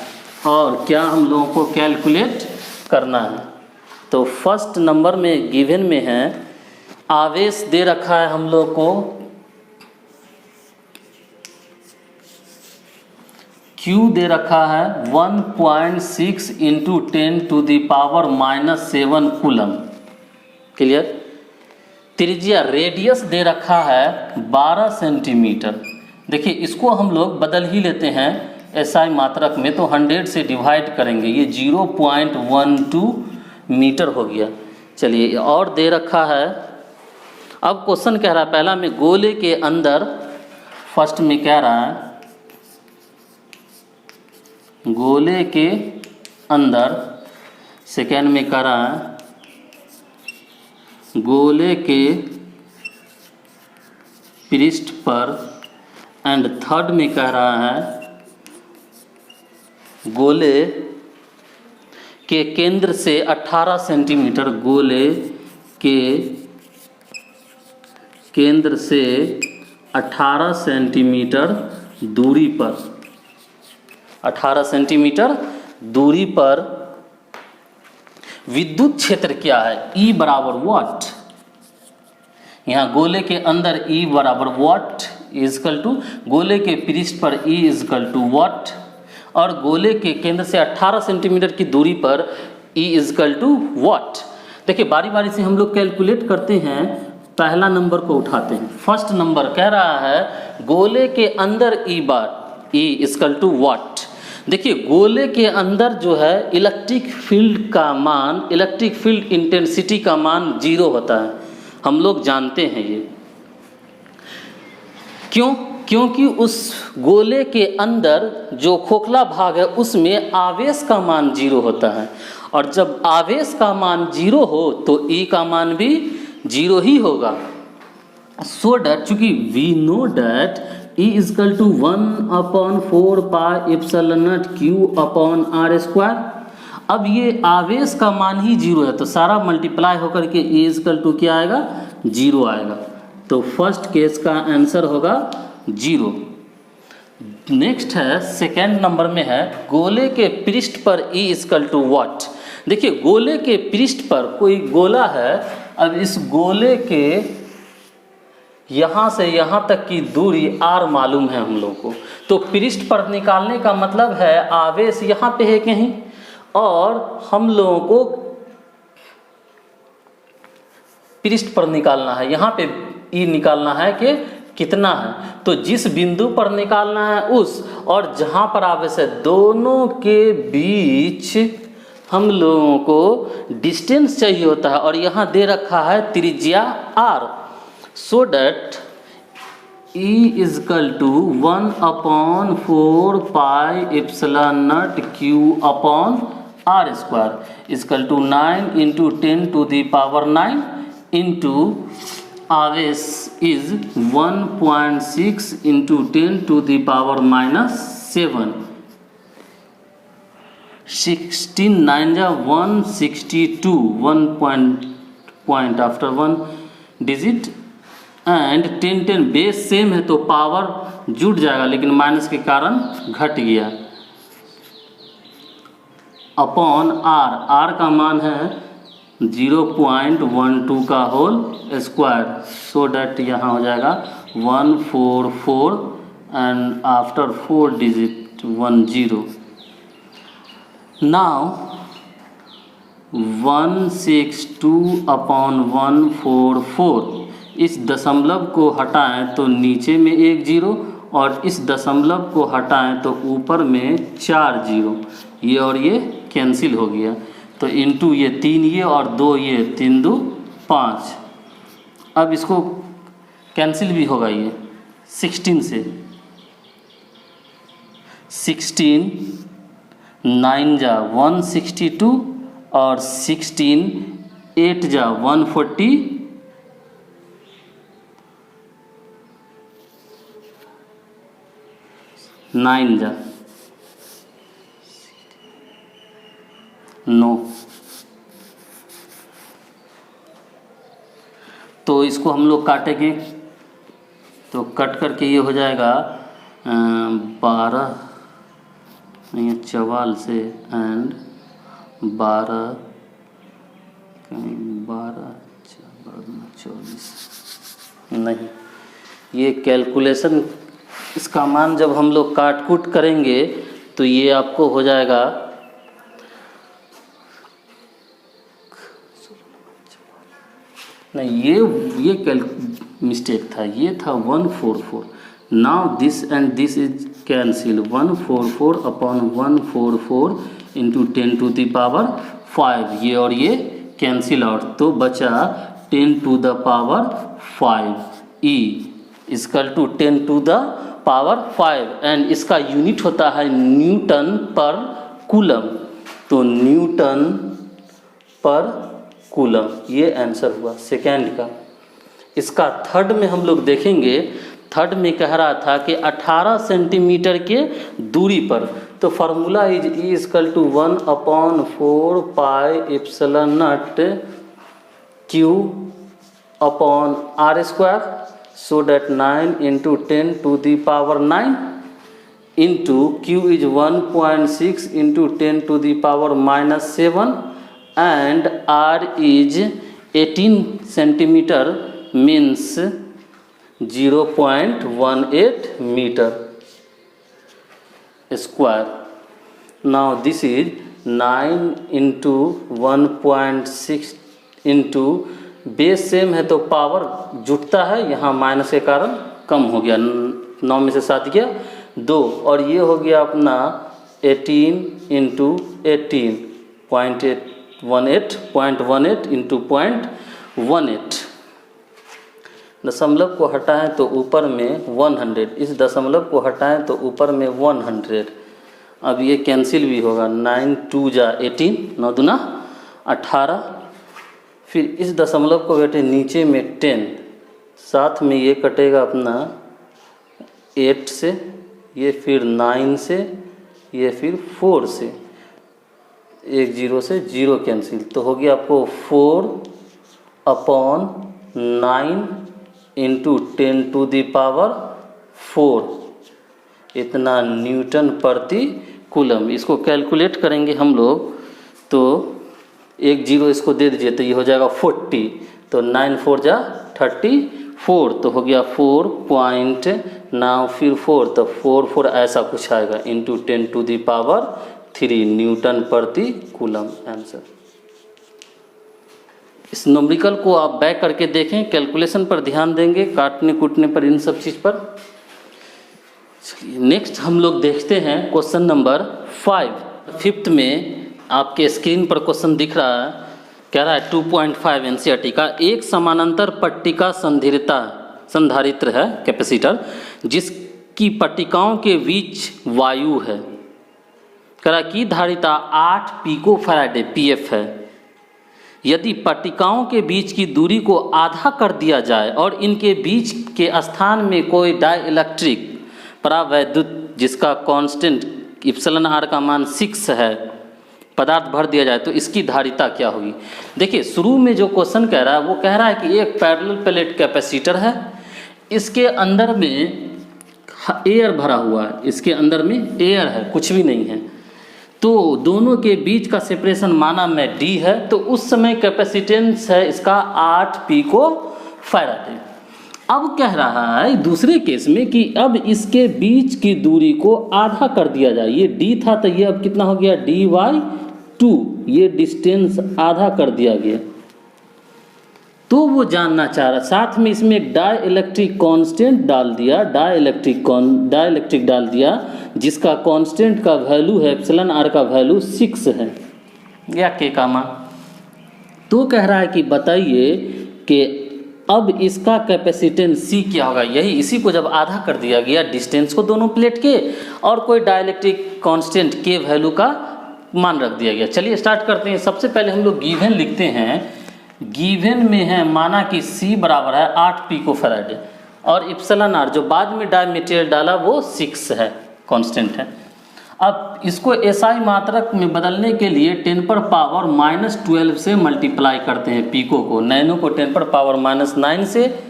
और क्या हम लोगों को कैलकुलेट करना है। तो फर्स्ट नंबर में गिवन में है आवेश दे रखा है हम लोग को Q दे रखा है 1.6 इंटू 10⁻⁻7 कूलम। क्लियर? त्रिज्या रेडियस दे रखा है 12 सेंटीमीटर। देखिए इसको हम लोग बदल ही लेते हैं SI मात्रक में, तो 100 से डिवाइड करेंगे, ये 0.12 मीटर हो गया। चलिए और दे रखा है, अब क्वेश्चन कह रहा है पहला में गोले के अंदर, फर्स्ट में कह रहा है गोले के अंदर, सेकेंड में कह रहा है गोले के पृष्ठ पर, एंड थर्ड में कह रहा है गोले के केंद्र से 18 सेंटीमीटर, गोले के केंद्र से 18 सेंटीमीटर दूरी पर, 18 सेंटीमीटर दूरी पर विद्युत क्षेत्र क्या है, E बराबर वाट। यहाँ गोले के अंदर E बराबर वाट इजकल टू, गोले के पृष्ठ पर E इजकल टू वाट, और गोले के केंद्र से 18 सेंटीमीटर की दूरी पर E इजकल टू वाट। देखिए बारी बारी से हम लोग कैलकुलेट करते हैं, पहला नंबर को उठाते हैं। फर्स्ट नंबर कह रहा है गोले के अंदर E इजकल टू वाट। देखिए गोले के अंदर जो है इलेक्ट्रिक फील्ड का मान, इलेक्ट्रिक फील्ड इंटेंसिटी का मान 0 होता है, हम लोग जानते हैं ये। क्यों? क्योंकि उस गोले के अंदर जो खोखला भाग है उसमें आवेश का मान 0 होता है, और जब आवेश का मान 0 हो तो E का मान भी 0 ही होगा। सो डैट, चूंकि we know that E is equal to 1/4πε/Q/R²। अब ये आवेश का मान ही 0 है, तो सारा मल्टीप्लाई होकर के E इजकल टू क्या आएगा, 0 आएगा। तो फर्स्ट केस का आंसर होगा 0। नेक्स्ट है सेकेंड नंबर में है गोले के पृष्ठ पर E इजकल टू वाट। देखिए गोले के पृष्ठ पर कोई गोला है, अब इस गोले के यहाँ से यहाँ तक की दूरी R मालूम है हम लोग को, तो पृष्ठ पर निकालने का मतलब है आवेश यहाँ पे है कहीं, और हम लोगों को पृष्ठ पर निकालना है, यहाँ पे E निकालना है कि कितना है। तो जिस बिंदु पर निकालना है उस, और जहाँ पर आवेश है, दोनों के बीच हम लोगों को डिस्टेंस चाहिए होता है, और यहाँ दे रखा है त्रिज्या R। So that E is equal to 1/4πε/Q/R² is equal to 9 into 10⁻⁹ into आवेश is 1.6 into 10⁻⁻7। 16 9 162, 1 point after 1 digit and 10 10 base same है तो पावर जुड़ जाएगा, लेकिन माइनस के कारण घट गया, अपॉन आर, आर का मान है 0.12 का होल स्क्वायर, सो डैट यहाँ हो जाएगा 144 एंड आफ्टर 4 डिजिट 10। नाउ 162/144, इस दशमलव को हटाएं तो नीचे में एक जीरो, और इस दशमलव को हटाएं तो ऊपर में 4 जीरो, ये और ये कैंसिल हो गया, तो इंटू ये 3 ये और 2 ये, 3 2 5। अब इसको कैंसिल भी होगा, ये 16 से, 16 9 जा 162 और 16 8 जा 140, 9 जा 9। तो इसको हम लोग काटेंगे, तो कट करके ये हो जाएगा 12 नहीं 44 से एंड 12 24 नहीं, ये कैलकुलेशन इसका मान जब हम लोग काट कूट करेंगे तो ये आपको हो जाएगा नहीं, ये मिस्टेक था, ये था 144। Now this and this is cancel, 144/144 into 10 to the power 5, ये और ये कैंसिल आउट, तो बचा 10 to the power 5 E equal to 10 to the power 5, and इसका यूनिट होता है न्यूटन पर कूलम, तो न्यूटन पर कूलम, ये आंसर हुआ सेकेंड का। इसका थर्ड में हम लोग देखेंगे, थर्ड में कह रहा था कि 18 सेंटीमीटर के दूरी पर, तो formula is E equal to 1/4 pi epsilon naught Q upon R square, so that 9 into 10 to the power 9 into Q is 1.6 into 10 to the power -7 and r is 18 centimeter means 0.18 meter square. Now this is 9 into 1.6 into base same है तो पावर जुटता है, यहाँ माइनस के कारण कम हो गया, 9 में से 7 गया 2, और ये हो गया अपना 18 इंटू 18.18 इंटू 0.18। दशमलव को हटाएं तो ऊपर में 100, इस दशमलव को हटाएं तो ऊपर में 100, अब ये कैंसिल भी होगा, 9 2 जा 18, 9 दूना 18, फिर इस दशमलव को बैठे नीचे में 10, साथ में ये कटेगा अपना 8 से, ये फिर 9 से, ये फिर 4 से, एक 0 से 0 कैंसिल, तो हो गया आपको 4/9 इंटू 10 टू द पावर 4, इतना न्यूटन प्रति कूलम। इसको कैलकुलेट करेंगे हम लोग, तो एक 0 इसको दे दीजिए तो ये हो जाएगा 40, तो 9 4 जा 34, तो हो गया 4 पॉइंट, नाउ फिर 4, तो 4 ऐसा कुछ आएगा into 10 to the power 3 newton प्रति कूलम आंसर। इस न्यूमेरिकल को आप बैक करके देखें, कैलकुलेशन पर ध्यान देंगे, काटने कूटने पर, इन सब चीज़ पर। चलिए नेक्स्ट हम लोग देखते हैं क्वेश्चन नंबर 5। फिफ्थ में आपके स्क्रीन पर क्वेश्चन दिख रहा है, कह रहा है 2.5 एनसीईआरटी का एक समानांतर पट्टिका संधारित्र है कैपेसिटर, जिसकी पट्टिकाओं के बीच वायु है, कह रहा की धारिता 8 पिको फैराडे पीएफ है। यदि पट्टिकाओं के बीच की दूरी को आधा कर दिया जाए और इनके बीच के स्थान में कोई डाइइलेक्ट्रिक परावैद्युत जिसका कांस्टेंट εr का मान 6 है पदार्थ भर दिया जाए तो इसकी धारिता क्या होगी। देखिए शुरू में जो क्वेश्चन कह रहा है वो कह रहा है कि एक पैरेलल प्लेट कैपेसिटर है, इसके अंदर में एयर भरा हुआ है, इसके अंदर में एयर है, कुछ भी नहीं है, तो दोनों के बीच का सेपरेशन माना मैं डी है, तो उस समय कैपेसिटेंस है इसका 8 पिको फैराड। अब कह रहा है दूसरे केस में कि अब इसके बीच की दूरी को आधा कर दिया जाए, ये डी था तो ये अब कितना हो गया dy/2, ये डिस्टेंस आधा कर दिया गया। तो वो जानना चाह रहा, साथ में इसमें एक डाइलेक्ट्रिक कांस्टेंट डाल दिया, डाइलेक्ट्रिक डाल दिया जिसका कांस्टेंट का वैल्यू है एप्सिलॉन आर का वैल्यू 6 है या के का मान। तो कह रहा है कि बताइए कि अब इसका कैपेसिटेंस C क्या होगा। यही इसी को जब आधा कर दिया गया डिस्टेंस को दोनों प्लेट के और कोई डाइलेक्ट्रिक कांस्टेंट के वैल्यू का मान रख दिया गया। चलिए स्टार्ट करते हैं। सबसे पहले हम लोग गिवन लिखते हैं। गिवन में है माना कि C बराबर है 8 पिको फैराड और एप्सिलॉन आर जो बाद में डाई मटेरियल डाला वो 6 है, कांस्टेंट है। अब इसको एसआई मात्रक में बदलने के लिए 10⁻⁻12 से मल्टीप्लाई करते हैं पिको को, नैनो को 10⁻⁻9 से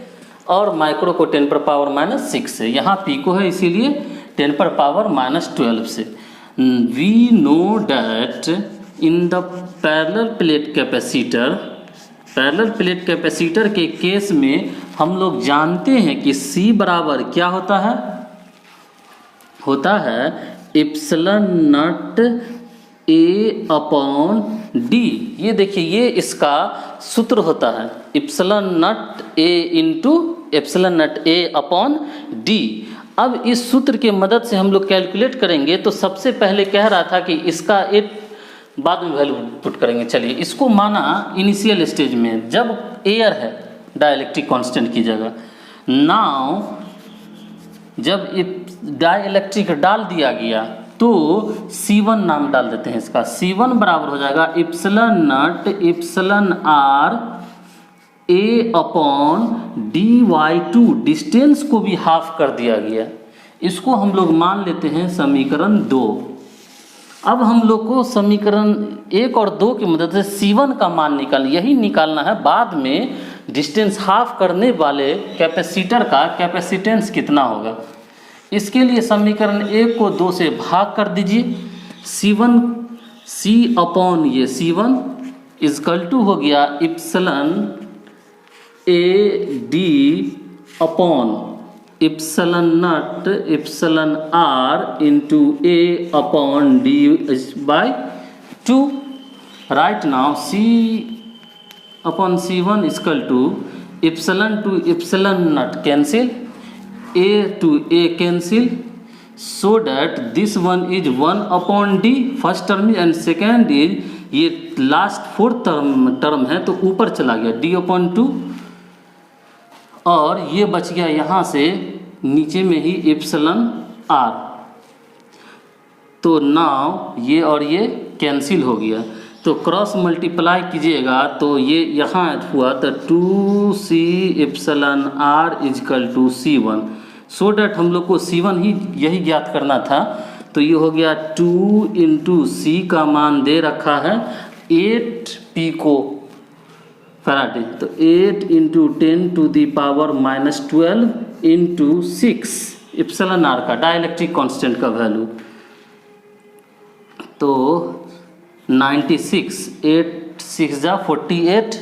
और माइक्रो को 10⁻⁻6 से। यहाँ पिको है इसीलिए 10⁻⁻12 से। We know that in the parallel plate capacitor के केस में हम लोग जानते हैं कि C बराबर क्या होता है एप्सिलॉन नॉट A/D। ये देखिए ये इसका सूत्र होता है epsilon not A into epsilon not A/D। अब इस सूत्र के मदद से हम लोग कैलकुलेट करेंगे। तो सबसे पहले कह रहा था कि इसका एक बाद में वैल्यू पुट करेंगे। चलिए इसको माना इनिशियल स्टेज में जब एयर है डाइलेक्ट्रिक कांस्टेंट की जगह। नाउ जब डाइलेक्ट्रिक डाल दिया गया तो C1 नाम डाल देते हैं इसका। C1 बराबर हो जाएगा epsilon naught epsilon R A/dy/2। Distance को भी हाफ कर दिया गया। इसको हम लोग मान लेते हैं समीकरण 2। अब हम लोग को समीकरण 1 और 2 की मदद से C1 का मान यही निकालना है। बाद में डिस्टेंस हाफ करने वाले कैपेसिटर का कैपेसिटेंस कितना होगा, इसके लिए समीकरण 1 को 2 से भाग कर दीजिए। C1 इजकल टू हो गया epsilon AD upon epsilon naught epsilon R into A/D/2। Right now C/C1 equal to epsilon to epsilon naught cancel, A to A cancel, so that this one is 1/D first term and second is ये लास्ट फोर्थ टर्म है तो ऊपर चला गया D/2 और ये बच गया यहाँ से नीचे में ही एप्सिलॉन आर। तो नाउ ये और ये कैंसिल हो गया तो क्रॉस मल्टीप्लाई कीजिएगा तो ये यहाँ हुआ तो 2C epsilon R equal to C1। So that हम लोग को C1 ही यही ज्ञात करना था। तो ये हो गया 2 इंटू C का मान दे रखा है 8 पिको फैराड। तो 8 इंटू 10⁻⁻12 इंटू 6 एप्सिलॉन आर का डाइलेक्ट्रिक कांस्टेंट का वैल्यू। तो 96, 8 6 जा 48,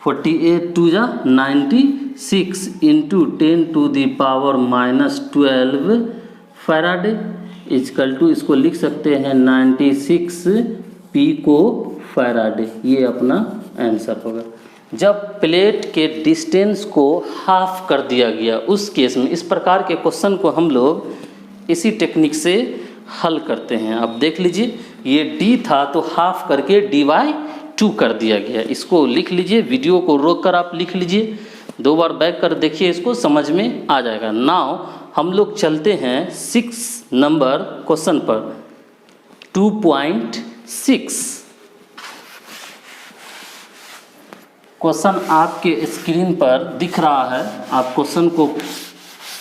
48 2 जा 96 इंटू 10⁻⁻12 फैराड इजकल टू इसको लिख सकते हैं 96 पिको फैराड। ये अपना आंसर होगा। जब प्लेट के डिस्टेंस को हाफ कर दिया गया उस केस में इस प्रकार के क्वेश्चन को हम लोग इसी टेक्निक से हल करते हैं। अब देख लीजिए ये D था तो हाफ करके dy/2 कर दिया गया। इसको लिख लीजिए, वीडियो को रोक कर आप लिख लीजिए, 2 बार बैक कर देखिए, इसको समझ में आ जाएगा। नाउ हम लोग चलते हैं 6 नंबर क्वेश्चन पर। 2.6 क्वेश्चन आपके स्क्रीन पर दिख रहा है। आप क्वेश्चन को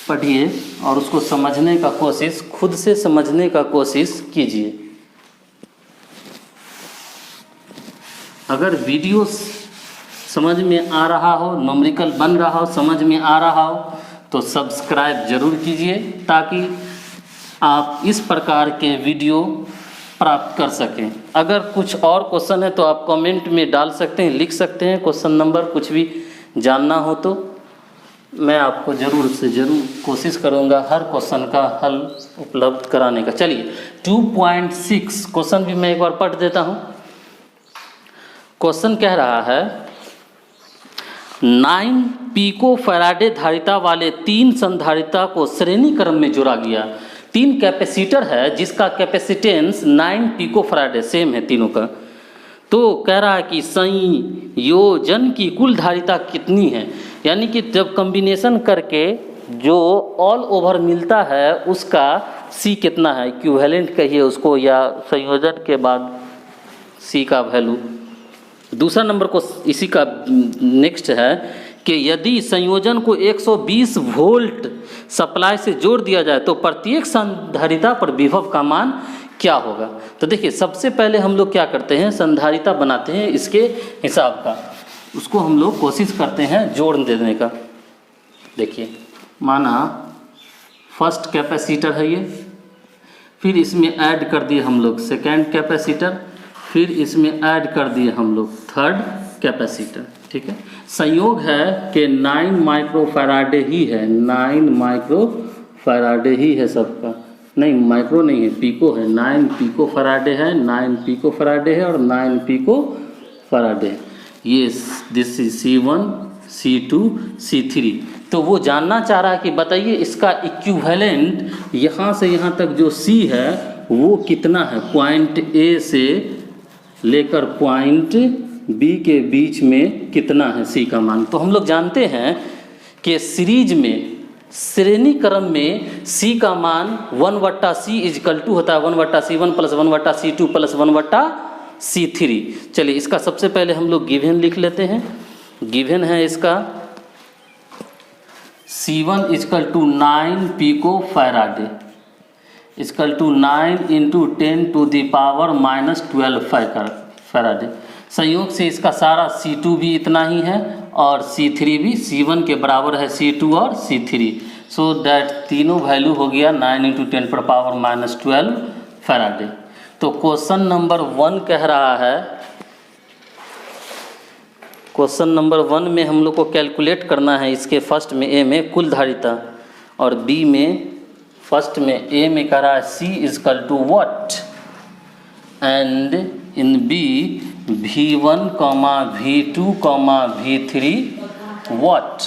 पढ़िए और उसको समझने का कोशिश, खुद से समझने का कोशिश कीजिए। अगर वीडियो समझ में आ रहा हो, न्यूमेरिकल बन रहा हो, समझ में आ रहा हो तो सब्सक्राइब ज़रूर कीजिए ताकि आप इस प्रकार के वीडियो प्राप्त कर सकें। अगर कुछ और क्वेश्चन है तो आप कमेंट में डाल सकते हैं, लिख सकते हैं क्वेश्चन नंबर, कुछ भी जानना हो तो मैं आपको ज़रूर से ज़रूर कोशिश करूँगा हर क्वेश्चन का हल उपलब्ध कराने का। चलिए 2.6 क्वेश्चन भी मैं एक बार पढ़ देता हूँ। क्वेश्चन कह रहा है 9 पिको फैराडे धारिता वाले 3 संधारिता को श्रेणी क्रम में जोड़ा गया। 3 कैपेसिटर है जिसका कैपेसिटेंस 9 पिको फैराडे सेम है तीनों का। तो कह रहा है कि संयोजन की कुल धारिता कितनी है, यानी कि जब कॉम्बिनेशन करके जो ऑल ओवर मिलता है उसका सी कितना है, इक्विवेलेंट कहिए उसको, या संयोजन के बाद सी का वैल्यू। दूसरा नंबर को इसी का नेक्स्ट है कि यदि संयोजन को 120 वोल्ट सप्लाई से जोड़ दिया जाए तो प्रत्येक संधारिता पर विभव का मान क्या होगा। तो देखिए सबसे पहले हम लोग क्या करते हैं, संधारिता बनाते हैं इसके हिसाब का, उसको हम लोग कोशिश करते हैं जोड़ देने का। देखिए माना फर्स्ट कैपेसिटर है ये, फिर इसमें ऐड कर दिए हम लोग सेकेंड कैपेसिटर, फिर इसमें ऐड कर दिए हम लोग थर्ड कैपेसिटर। ठीक है, संयोग है कि 9 माइक्रोफैराडे ही है, 9 माइक्रोफैराडे ही है सबका, नहीं माइक्रो नहीं है, पिको है, 9 पिको फैराडे है, 9 पिको फैराडे है और 9 पिको फैराडे। ये this is C1 C2 C3। तो वो जानना चाह रहा है कि बताइए इसका इक्विवेलेंट यहाँ से यहाँ तक जो C है वो कितना है, पॉइंट A से लेकर पॉइंट B के बीच में कितना है C का मान। तो हम लोग जानते हैं कि सीरीज में श्रेणी क्रम में C का मान 1/C इजकल टू होता है 1/C1 plus 1/C2 plus 1/C3। चलिए इसका सबसे पहले हम लोग गिवन लिख लेते हैं। गिवन है इसका C1 is equal to 9 pico faraday equal to 9 into 10 to the power -12 faraday. संयोग से इसका सारा C2 भी इतना ही है और C3 भी C1 के बराबर है, C2 और C3। सो दैट तीनों वैल्यू हो गया 9 इंटू 10 पर पावर -12 फैराडे। तो क्वेश्चन नंबर 1 कह रहा है, क्वेश्चन नंबर 1 में हम लोग को कैलकुलेट करना है इसके फर्स्ट में ए में कुल धारिता और बी में फर्स्ट में ए में कह रहा है C is equal to what and in B V1, V2, V3 what.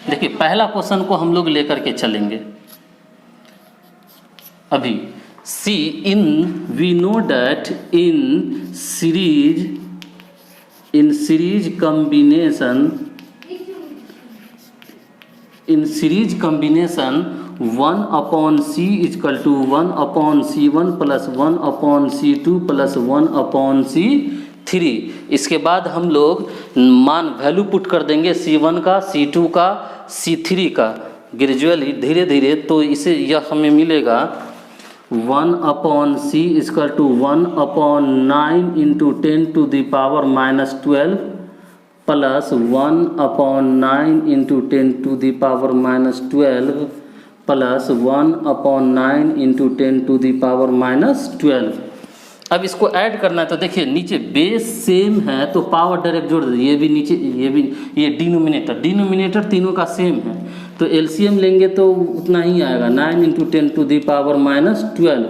देखिए पहला क्वेश्चन को हम लोग लेकर के चलेंगे अभी। C in we know that in series combination 1/C is equal to 1/C1 plus 1/C2 plus 1/C3। इसके बाद हम लोग मान वैल्यू पुट कर देंगे C1 का, C2 का, C3 का ग्रेजुअली धीरे धीरे। तो इसे यह हमें मिलेगा 1/C is equal to 1/9 into 10 to the power -12 plus 1/9 into 10 to the power -12 plus 1/9 into 10 to the power -12। अब इसको ऐड करना है तो देखिए नीचे बेस सेम है तो पावर डायरेक्ट जोड़ दीजिए, ये भी नीचे, ये भी, ये डिनोमिनेटर तीनों का सेम है तो एलसीएम लेंगे तो उतना ही आएगा 9 इंटू 10 टू द पावर -12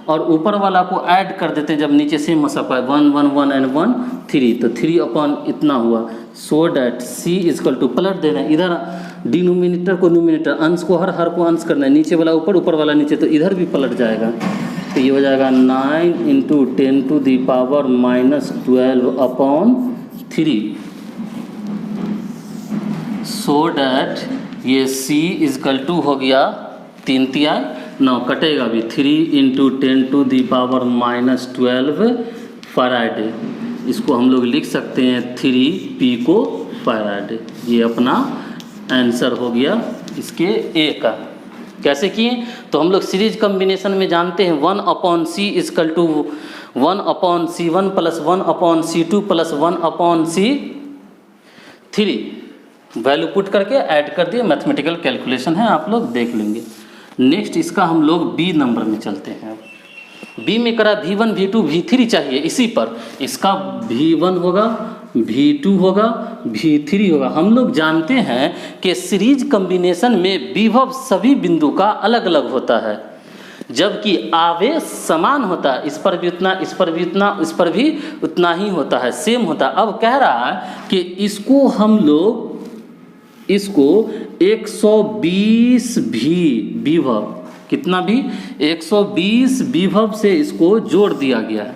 और ऊपर वाला को ऐड कर देते हैं जब नीचे सेम हो सकता है 1 1 1 एंड 1 3 तो 3 अपॉन इतना हुआ। So that C is equal to पलट देना है इधर डिनोमिनेटर को न्यूमिनेटर, अंश को हर को अंश करना है, नीचे वाला ऊपर वाला नीचे, तो इधर भी पलट जाएगा तो ये हो जाएगा 9 into 10 to the power -12 upon 3। So that ये C इजकल टू हो गया 3 तिहाई 9 कटेगा भी 3 into 10 to the power -12 faraday. इसको हम लोग लिख सकते हैं 3 पिको फैराडे। ये अपना आंसर हो गया इसके ए का। कैसे किए? तो हम लोग सीरीज कम्बिनेशन में जानते हैं 1/c is equal to 1/c1 plus 1/c2 plus 1/c3 value put करके ऐड कर दिए। मैथमेटिकल कैलकुलेशन है, आप लोग देख लेंगे। नेक्स्ट इसका हम लोग बी नंबर में चलते हैं। बी में करा V1 V2 V3 चाहिए, इसी पर इसका V1 होगा, V2 होगा, V3 होगा। हम लोग जानते हैं कि सीरीज कम्बिनेशन में विभव सभी बिंदु का अलग अलग होता है, जबकि आवेश समान होता है। इस पर भी उतना, इस पर भी उतना, इस पर भी उतना ही होता है, सेम होता है। अब कह रहा है कि इसको हम लोग इसको 120 भी विभव, कितना भी 120 विभव से इसको जोड़ दिया गया है।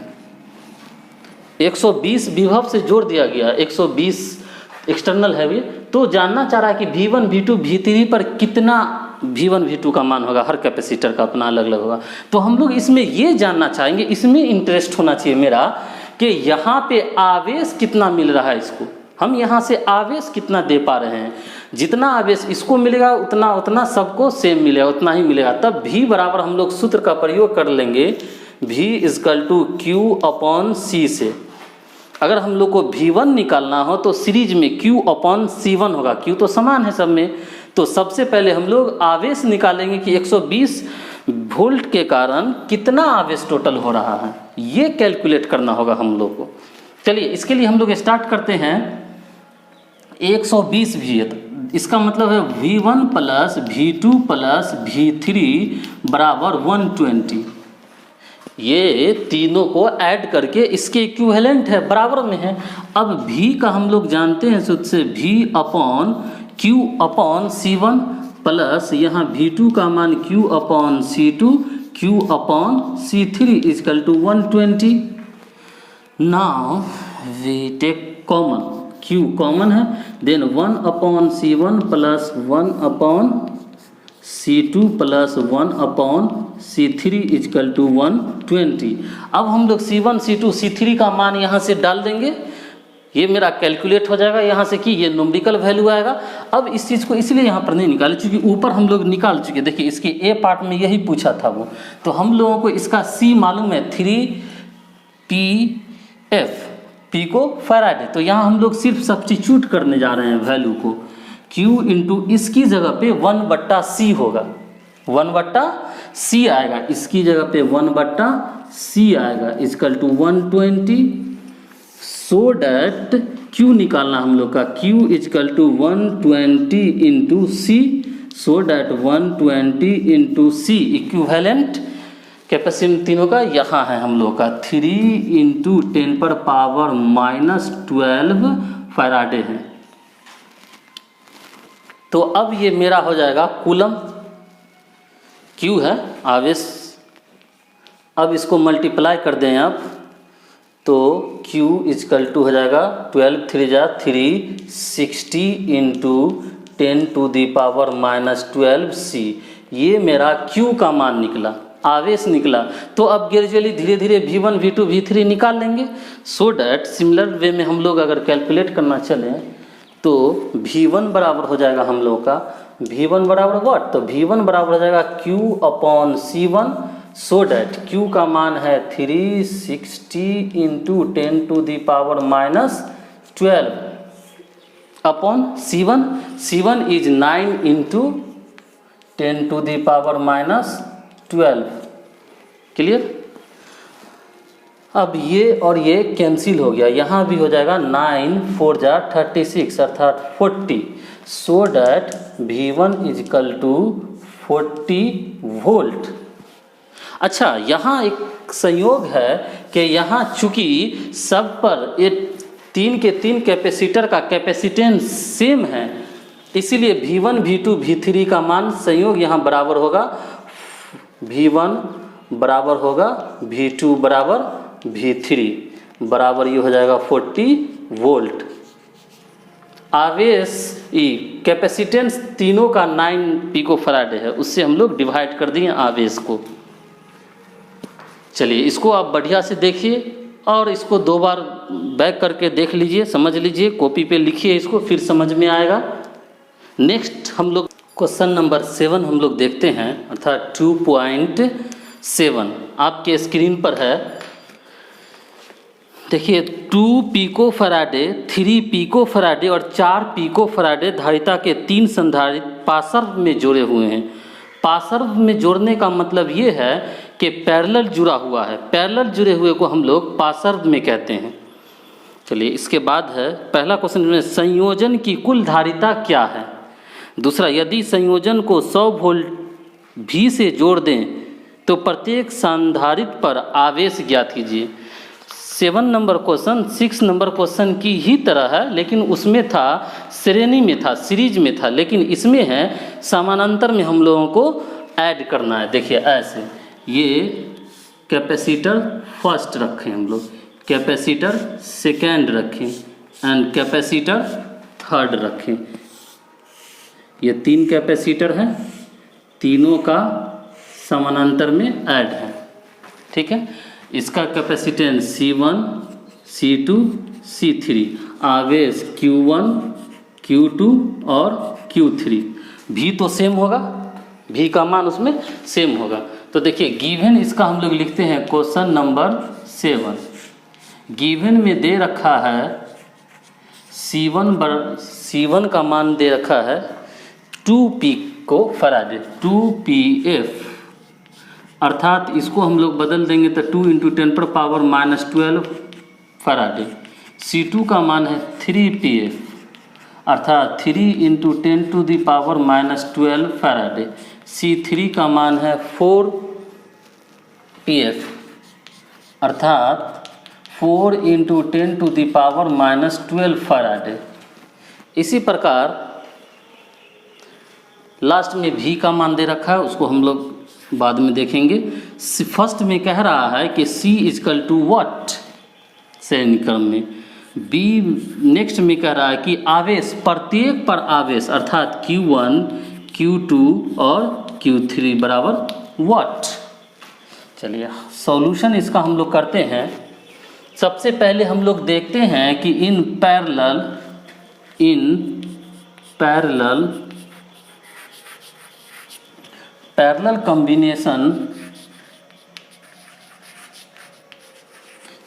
120 विभव से जोड़ दिया गया, 120 एक्सटर्नल है ये। तो जानना चाह रहा है कि V1 V2 V3 पर कितना V1 V2 का मान होगा। हर कैपेसिटर का अपना अलग अलग होगा। तो हम लोग इसमें ये जानना चाहेंगे, इसमें इंटरेस्ट होना चाहिए मेरा, कि यहाँ पे आवेश कितना मिल रहा है इसको। हम यहाँ से आवेश कितना दे पा रहे हैं। जितना आवेश इसको मिलेगा उतना उतना सबको सेम मिलेगा, उतना ही मिलेगा। तब V बराबर हम लोग सूत्र का प्रयोग कर लेंगे, V इजकल टू Q/C से। अगर हम लोग को V1 निकालना हो तो सीरीज में Q/C1 होगा। Q तो समान है सब में। तो सबसे पहले हम लोग आवेश निकालेंगे कि 120 वोल्ट के कारण कितना आवेश टोटल हो रहा है, ये कैलकुलेट करना होगा हम लोग को। चलिए इसके लिए हम लोग स्टार्ट करते हैं। 120 भी है, इसका मतलब है V1 plus V2 plus V3 बराबर 120। ये तीनों को ऐड करके इसके इक्विवेलेंट है, बराबर में है। अब V का हम लोग जानते हैं सूत्र से, V/Q/C1 प्लस यहाँ V2 का मान Q/C2 Q/C3 is equal to 120। Now we take common, Q common है, then 1/C1 plus 1/C2 plus 1/C3 is equal to 120। अब हम लोग C1 C2 C3 का मान यहाँ से डाल देंगे, ये मेरा कैलकुलेट हो जाएगा यहाँ से कि ये न्यूमेरिकल वैल्यू आएगा। अब इस चीज़ को इसलिए यहाँ पर नहीं निकाले क्योंकि ऊपर हम लोग निकाल चुके। देखिए इसके ए पार्ट में यही पूछा था वो, तो हम लोगों को इसका C मालूम है 3pF, P को फैराड है। तो यहाँ हम लोग सिर्फ सब्स्टिट्यूट करने जा रहे हैं वैल्यू को। Q इंटू इसकी जगह पे 1/C होगा, 1/C आएगा, इसकी जगह पे 1/C आएगा is equal to 120। So that Q निकालना हम लोग का, Q is equal to 120 into C। So that 120 into C equivalent capacity तीनों का यहाँ है हम लोग का 3 इंटू 10⁻⁻12 फैराडे है। तो अब ये मेरा हो जाएगा कूलम, Q है आवेश। अब इसको मल्टीप्लाई कर दें आप तो Q इजकल टू हो जाएगा 12 3 जा 360 इंटू 10⁻⁻12 C। ये मेरा Q का मान निकला, आवेश निकला। तो अब ग्रेजुअली धीरे धीरे V1 V2 V3 निकाल लेंगे। सो डैट सिमिलर वे में हम लोग अगर कैलकुलेट करना चलें तो V1 बराबर हो जाएगा हम लोग का, V1 बराबर व्हाट, तो V1 बराबर हो जाएगा Q/C1। सो डैट Q का मान है 360 into 10⁻⁻12 upon C1। C1 is 9 into 10⁻⁻12। Clear? अब ये और ये कैंसिल हो गया, यहाँ भी हो जाएगा 9 4 जा 36 अर्थात 40। So that V1 is equal to 40 volt. अच्छा, यहाँ एक संयोग है कि यहाँ चूँकि सब पर ये 3 के 3 कैपेसिटर का कैपेसिटेंस सेम है, इसीलिए V1 V2 V3 का मान संयोग यहाँ बराबर होगा, V1 बराबर होगा V2 बराबर V3 बराबर ये हो जाएगा 40 वोल्ट। आवेश कैपेसिटेंस तीनों का 9 पिको फैराड है, उससे हम लोग डिवाइड कर दिए आवेश को। चलिए इसको आप बढ़िया से देखिए और इसको 2 बार बैक करके देख लीजिए, समझ लीजिए, कॉपी पे लिखिए इसको, फिर समझ में आएगा। नेक्स्ट हम लोग क्वेश्चन नंबर 7 हम लोग देखते हैं, अर्थात 2.7 आपके स्क्रीन पर है। देखिए 2 पिको फराडे, 3 पिको फराडे और 4 पिको फराडे धारिता के 3 संधारित्र पार्श्व में जुड़े हुए हैं। पार्श्व में जोड़ने का मतलब ये है कि पैरेलल जुड़ा हुआ है। पैरेलल जुड़े हुए को हम लोग पार्श्व में कहते हैं। चलिए इसके बाद है पहला क्वेश्चन में, संयोजन की कुल धारिता क्या है। दूसरा, यदि संयोजन को 100 वोल्ट भी से जोड़ दें तो प्रत्येक संधारित्र पर आवेश ज्ञात कीजिए। 7 नंबर क्वेश्चन 6 नंबर क्वेश्चन की ही तरह है, लेकिन उसमें था श्रेणी में था, सीरीज में था, लेकिन इसमें है समानांतर में हम लोगों को ऐड करना है। देखिए ऐसे, ये कैपेसिटर फर्स्ट रखें हम लोग, कैपेसिटर सेकेंड रखें एंड कैपेसिटर थर्ड रखें। ये 3 कैपेसिटर हैं, तीनों का समानांतर में ऐड है। ठीक है, इसका कैपेसिटेंस C1, C2, C3, आवेश Q1, Q2 और Q3। भी तो सेम होगा, भी का मान उसमें सेम होगा। तो देखिए गिवन इसका हम लोग लिखते हैं क्वेश्चन नंबर 7। गिवन में दे रखा है C1 का मान दे रखा है 2 पिको फराडे, 2 PF, अर्थात इसको हम लोग बदल देंगे तो 2 × 10⁻⁻12 फराडे। C2 का मान है 3 PF, अर्थात 3 × 10⁻⁻12 फराडे। C3 का मान है 4 PF, अर्थात 4 × 10⁻⁻12 फराडे। इसी प्रकार लास्ट में भी का मान दे रखा है, उसको हम लोग बाद में देखेंगे। फर्स्ट में कह रहा है कि C = what, श्रेणी क्रम में। बी नेक्स्ट में कह रहा है कि आवेश, प्रत्येक पर आवेश, अर्थात Q1, Q2 और Q3 बराबर what। चलिए सॉल्यूशन इसका हम लोग करते हैं। सबसे पहले हम लोग देखते हैं कि इन पैरेलल कॉम्बिनेशन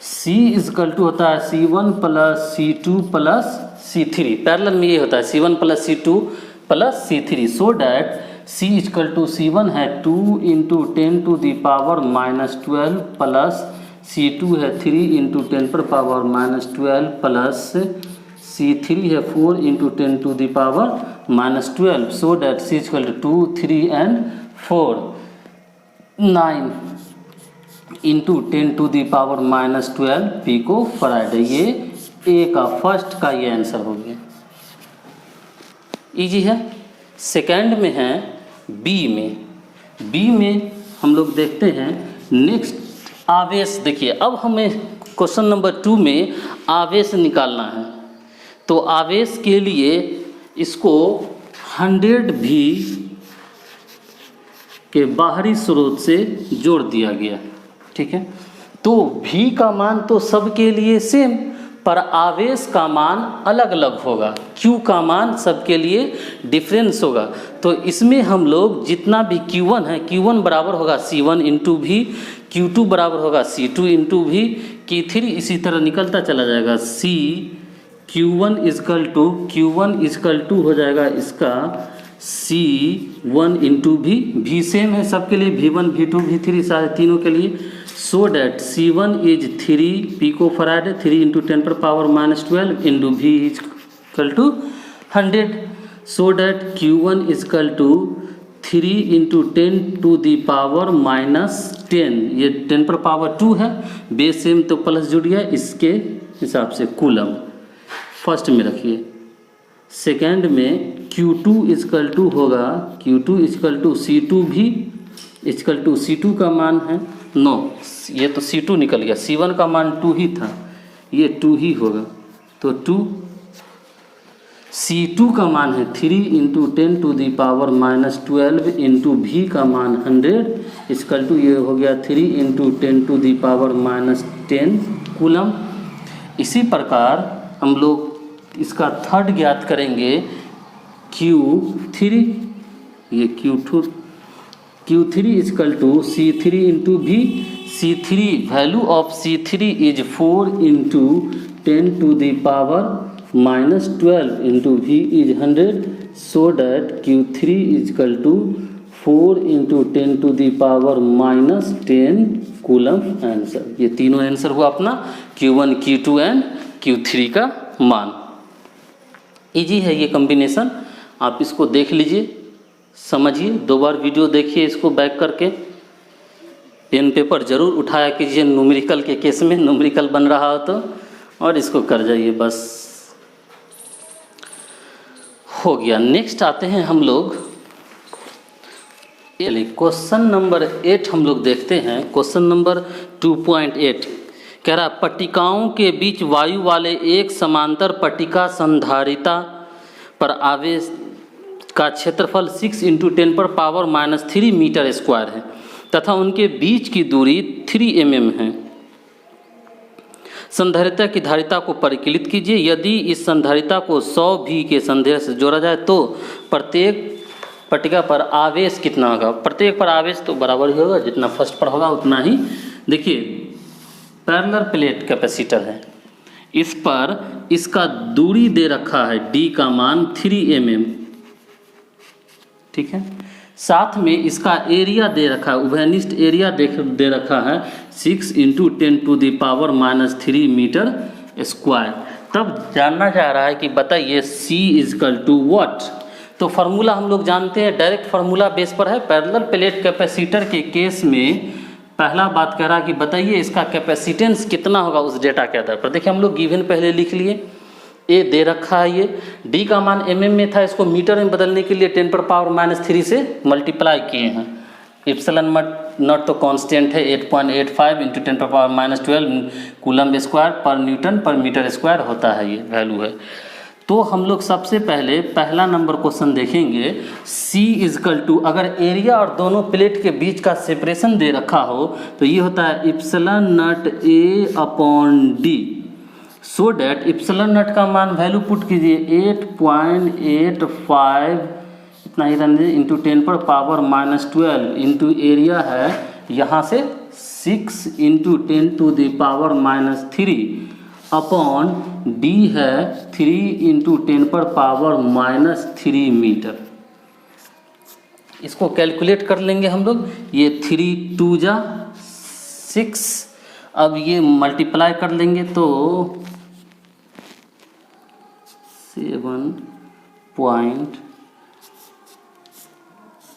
C = होता है C1 + C2 + C3। पैरेलल में ये होता है C1 + C2 + C3, so that C = C1 है 2 × 10⁻⁻12 प्लस C2 है 3 × 10⁻⁻12 प्लस C3 है 4 × 10⁻⁻12, so that C = 2, 3 and 4, 9 × 10⁻⁻12 pico faraday. ये ए का फर्स्ट का ये आंसर हो गया, इजी है। सेकंड में है बी में हम लोग देखते हैं नेक्स्ट आवेश। देखिए अब हमें क्वेश्चन नंबर 2 में आवेश निकालना है, तो आवेश के लिए इसको 100 भी के बाहरी स्रोत से जोड़ दिया गया। ठीक है, तो भी का मान तो सबके लिए सेम, पर आवेश का मान अलग अलग होगा। Q का मान सबके लिए डिफरेंस होगा। तो इसमें हम लोग जितना भी Q1 है, Q1 बराबर होगा C1 × V, Q2 बराबर होगा C2 × V, Q3 इसी तरह निकलता चला जाएगा। Q1 = हो जाएगा इसका C1 × V सेम है सबके लिए, V1, V2, V3 सारे तीनों के लिए। So that C1 = 3 pico faraday, 3 × 10⁻⁻12 × V = 100, so that Q1 = 3 × 10⁻⁻10, ये 10⁻2 है, बेस सेम तो प्लस जुड़ गया, इसके हिसाब से कूलम फर्स्ट में रखिए। सेकेंड में Q2 = होगा, Q2 = C2V = C2 का मान है 9, ये तो C2 निकल गया, C1 का मान 2 ही था, ये 2 ही होगा, तो 2। C2 का मान है 3 × 10⁻⁻12 × V का मान 100 = ये हो गया 3 × 10⁻10 कूलम। इसी प्रकार हम लोग इसका थर्ड ज्ञात करेंगे Q3 ये Q3 is equal to C3 into भी C3 value of C3 is 4 into 10 to the power -12 into V is 100 so that Q3 is equal to 4 into 10 to the power -10 coulomb answer. ये तीनों आंसर हुआ अपना Q1 Q2 एंड Q3 का मान। इजी है ये कॉम्बिनेशन, आप इसको देख लीजिए, समझिए, 2 बार वीडियो देखिए इसको बैक करके। पेन पेपर ज़रूर उठाया कीजिए न्यूमेरिकल के केस में, न्यूमेरिकल बन रहा हो तो, और इसको कर जाइए, बस हो गया। नेक्स्ट आते हैं हम लोग क्वेश्चन नंबर 8 हम लोग देखते हैं। क्वेश्चन नंबर 2.8 कह रहा पट्टिकाओं के बीच वायु वाले एक समांतर पट्टिका संधारिता पर आवेश का क्षेत्रफल 6 इंटू 10⁻³ मीटर स्क्वायर है तथा उनके बीच की दूरी 3 mm है। संधारिता की धारिता को परिकलित कीजिए। यदि इस संधारिता को 100 V के संधारित्र से जोड़ा जाए तो प्रत्येक पट्टिका पर आवेश कितना होगा। प्रत्येक पर आवेश तो बराबर ही होगा, जितना फर्स्ट पर होगा उतना ही। देखिए पैरेलल प्लेट कैपेसिटर है, इस पर इसका दूरी दे रखा है d का मान 3 mm, ठीक है। साथ में इसका एरिया दे रखा है, उभयनिष्ठ एरिया दे रखा है 6 इंटू 10⁻³ मीटर स्क्वायर। तब जानना चाह रहा है कि बताइए C इजकल टू व्हाट। तो फार्मूला हम लोग जानते हैं, डायरेक्ट फार्मूला बेस पर है। पैरेलल प्लेट कैपेसिटर के केस में पहला बात कह रहा है कि बताइए इसका कैपेसिटेंस कितना होगा उस डेटा के आधार पर। देखिए हम लोग गिवन पहले लिख लिए, ए दे रखा है, ये डी का मान mm में था, इसको मीटर में बदलने के लिए 10⁻³ से मल्टीप्लाई किए हैं। एप्सिलॉन नॉट तो कांस्टेंट है, 8.85 इंटू 10⁻12 कूलम स्क्वायर पर न्यूटन पर मीटर स्क्वायर होता है, ये वैल्यू है। तो हम लोग सबसे पहले पहला नंबर क्वेश्चन देखेंगे। C इजकल टू, अगर एरिया और दोनों प्लेट के बीच का सेपरेशन दे रखा हो तो ये होता है epsilon not A/D, so that epsilon naught का मान वैल्यू पुट कीजिए 8.85 इतना ही रहने इंटू 10⁻12 इंटू एरिया है यहाँ से 6 इंटू 10⁻³ अपॉन D है 3 इंटू 10⁻³ मीटर। इसको कैलकुलेट कर लेंगे हम लोग, ये 3 2 जा 6, अब ये मल्टीप्लाई कर लेंगे तो 7 पॉइंट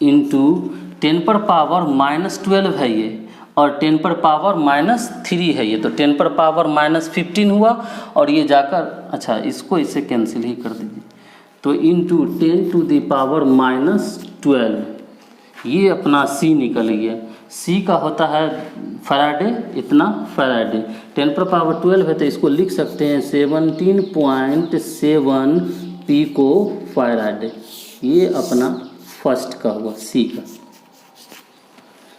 इंटू 10⁻12 है ये, और 10⁻³ है ये, तो 10⁻15 हुआ, और ये जाकर अच्छा इसको इससे कैंसिल ही कर दीजिए, तो इंटू 10⁻12 ये अपना C निकल गया। C का होता है फैराडे, इतना फैराडे, 10⁻12 है तो इसको लिख सकते हैं 17.7 पिको फैराडे। ये अपना फर्स्ट का हुआ C का।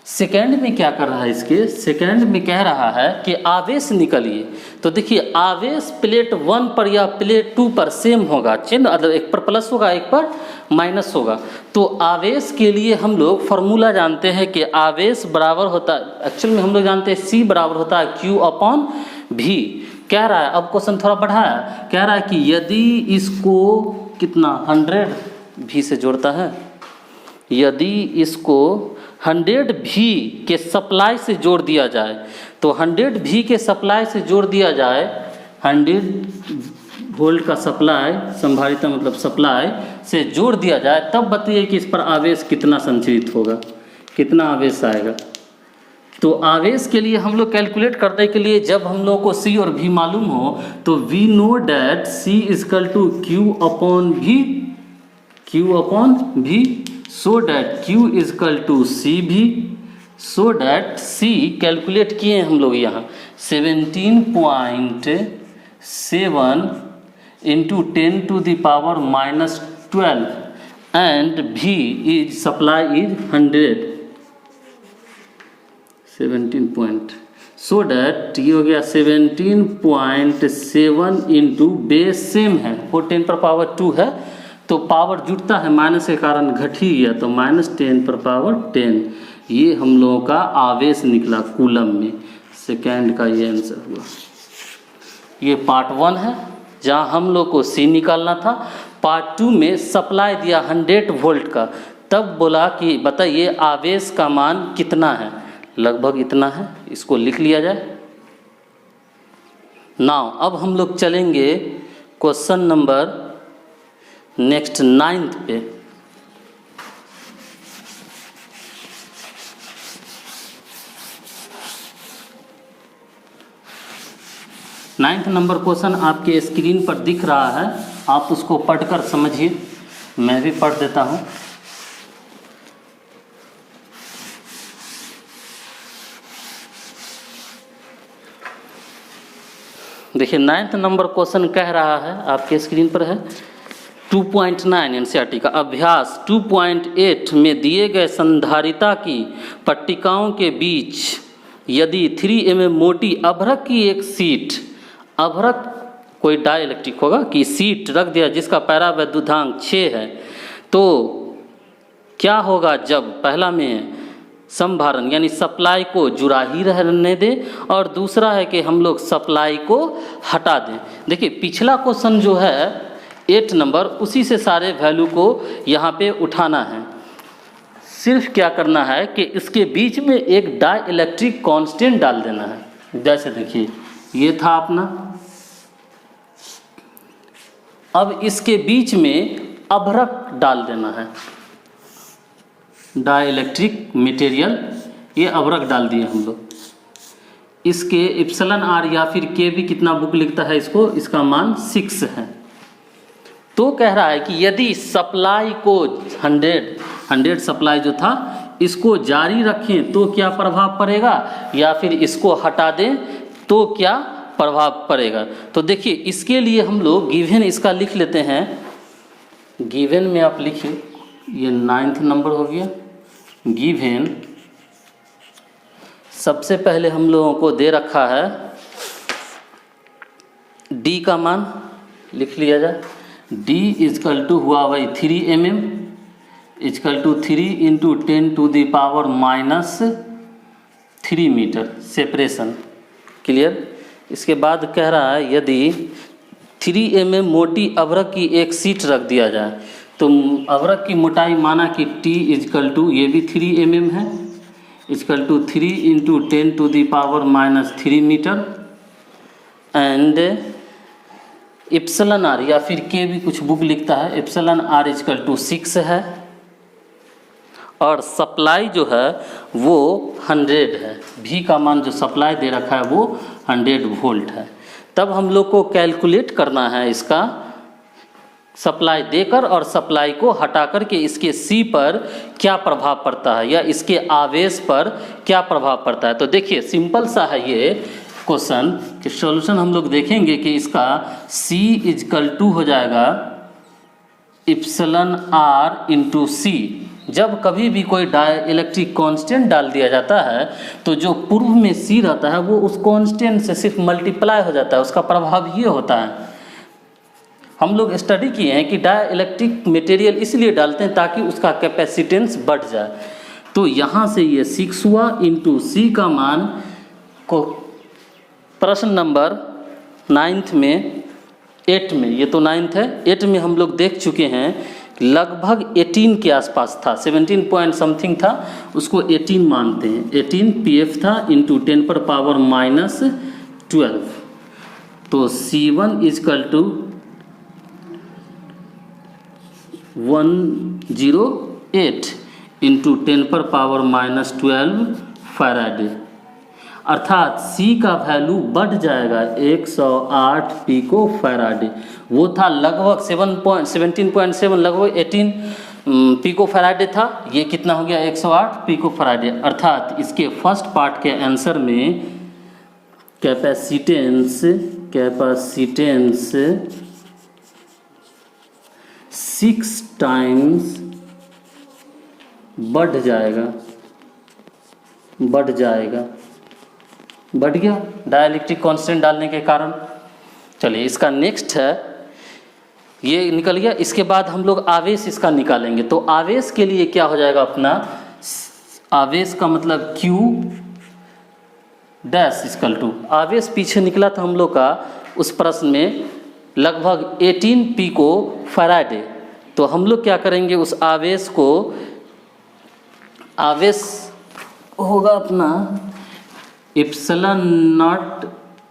सेकेंड में क्या कर रहा है, इसके सेकेंड में कह रहा है कि आवेश निकलिए। तो देखिए आवेश प्लेट 1 पर या प्लेट 2 पर सेम होगा, चिन्ह मतलब एक पर प्लस होगा एक पर माइनस होगा। तो आवेश के लिए हम लोग फॉर्मूला जानते हैं कि आवेश बराबर होता है, एक्चुअल में हम लोग जानते हैं C बराबर होता है Q/V। कह रहा है, अब क्वेश्चन थोड़ा बढ़ाया, कह रहा है कि यदि इसको कितना 100 V से जोड़ता है, यदि इसको 100 V के सप्लाई से जोड़ दिया जाए, तो 100 V के सप्लाई से जोड़ दिया जाए, 100 वोल्ट का सप्लाई, संधारिता मतलब सप्लाई से जोड़ दिया जाए, तब बताइए कि इस पर आवेश कितना संचरित होगा, कितना आवेश आएगा। तो आवेश के लिए हम लोग कैलकुलेट करने के लिए जब हम लोग को C और V मालूम हो तो we know that C is equal to Q/V, so that Q is equal टू CV, so that C calculate किए हम लोग यहाँ 17.7 into 10⁻12 and V is supply is 100 17 point, so that ये हो गया 17.7 इंटू बेस सेम है, वो 10⁻² है तो पावर जुड़ता है, माइनस के कारण घट ही गया, तो -10⁻10 ये हम लोगों का आवेश निकला कूलम में। सेकेंड का ये आंसर हुआ। ये पार्ट 1 है जहाँ हम लोग को C निकालना था। पार्ट 2 में सप्लाई दिया 100 वोल्ट का, तब बोला कि बताइए आवेश का मान कितना है, लगभग इतना है, इसको लिख लिया जाए। नाउ अब हम लोग चलेंगे क्वेश्चन नंबर नेक्स्ट 9th पे। 9th नंबर क्वेश्चन आपके स्क्रीन पर दिख रहा है, आप उसको पढ़कर समझिए, मैं भी पढ़ देता हूँ। देखिए 9th नंबर क्वेश्चन कह रहा है, आपके स्क्रीन पर है 2.9 एनसीईआरटी का अभ्यास 2.8 में दिए गए संधारिता की पट्टिकाओं के बीच यदि 3 mm मोटी अभ्रक की एक शीट, अभ्रक कोई डाई इलेक्ट्रिक होगा कि शीट रख दिया जिसका पैरावैद्युतांक 6 है, तो क्या होगा जब पहला में संभारण यानी सप्लाई को जुड़ा ही रहने दें, और दूसरा है कि हम लोग सप्लाई को हटा दें। देखिए पिछला क्वेश्चन जो है 8 नंबर, उसी से सारे वैल्यू को यहाँ पे uठाना है। सिर्फ क्या करना है कि इसके बीच में एक डाई इलेक्ट्रिक कांस्टेंट डाल देना है। जैसे देखिए ये था अपना, अब इसके बीच में अभ्रक डाल देना है, डाई इलेक्ट्रिक मटेरियल, ये अभ्रक डाल दिए हम लोग। इसके एप्सिलॉन आर या फिर के भी कितना बुक लिखता है इसको, इसका मान 6 है। तो कह रहा है कि यदि सप्लाई को 100 सप्लाई जो था इसको जारी रखें तो क्या प्रभाव पड़ेगा, या फिर इसको हटा दें तो क्या प्रभाव पड़ेगा। तो देखिए इसके लिए हम लोग गिवन इसका लिख लेते हैं। गिवन में आप लिखिए, ये 9th नंबर हो गया। गिवन सबसे पहले हम लोगों को दे रखा है डी का मान लिख लिया जाए। डी इजकल टू हुआ भाई 3 mm is equal to 3 into 10⁻³ metre separation. Clear. इसके बाद कह रहा है यदि 3 mm मोटी अभ्रक की एक शीट रख दिया जाए, तो अभ्रक की मोटाई माना कि T इजकल टू, ये भी 3 mm है, is equal to 3 into 10⁻³ metre, and epsilon r या फिर के भी कुछ बुक लिखता है, एप्सिलॉन आर इजकल टू 6 है, और सप्लाई जो है वो 100 है। भी का मान जो सप्लाई दे रखा है वो 100 वोल्ट है। तब हम लोग को कैलकुलेट करना है इसका सप्लाई देकर और सप्लाई को हटा कर के इसके सी पर क्या प्रभाव पड़ता है या इसके आवेश पर क्या प्रभाव पड़ता है। तो देखिए सिंपल सा है ये क्वेश्चन कि सॉल्यूशन हम लोग देखेंगे कि इसका C इजकल टू हो जाएगा एप्सिलॉन आर इंटू सी। जब कभी भी कोई डाई इलेक्ट्रिक कांस्टेंट डाल दिया जाता है तो जो पूर्व में C रहता है वो उस कांस्टेंट से सिर्फ मल्टीप्लाई हो जाता है, उसका प्रभाव ये होता है। हम लोग स्टडी किए हैं कि डाई इलेक्ट्रिक मटेरियल इसलिए डालते हैं ताकि उसका कैपेसिटेंस बढ़ जाए। तो यहाँ से ये 6 हुआ इंटू सी का मान को प्रश्न नंबर 9th में 8 में, ये तो 9th है, 8 में हम लोग देख चुके हैं लगभग 18 के आसपास था, 17 पॉइंट समथिंग था, उसको 18 मानते हैं। 18 पीएफ था इंटू 10⁻⁻12। तो C1 is equal to 108 into 10⁻⁻12 faraday, अर्थात C का वैल्यू बढ़ जाएगा 108 पिको फैराडे। वो था लगभग 17.7 लगभग 18 पिको फैराडे था, ये कितना हो गया 108 पिको फैराडे। अर्थात इसके फर्स्ट पार्ट के आंसर में कैपेसिटेंस 6 टाइम्स बढ़ गया डाई इलेक्ट्रिक कांस्टेंट डालने के कारण। चलिए इसका नेक्स्ट है ये निकल गया। इसके बाद हम लोग आवेश इसका निकालेंगे। तो आवेश के लिए क्या हो जाएगा अपना, आवेश का मतलब Q डैश इक्वल टू, आवेश पीछे निकला था हम लोग का उस प्रश्न में लगभग 18 पिको फैराड। तो हम लोग क्या करेंगे, उस आवेश को, आवेश होगा अपना epsilon naught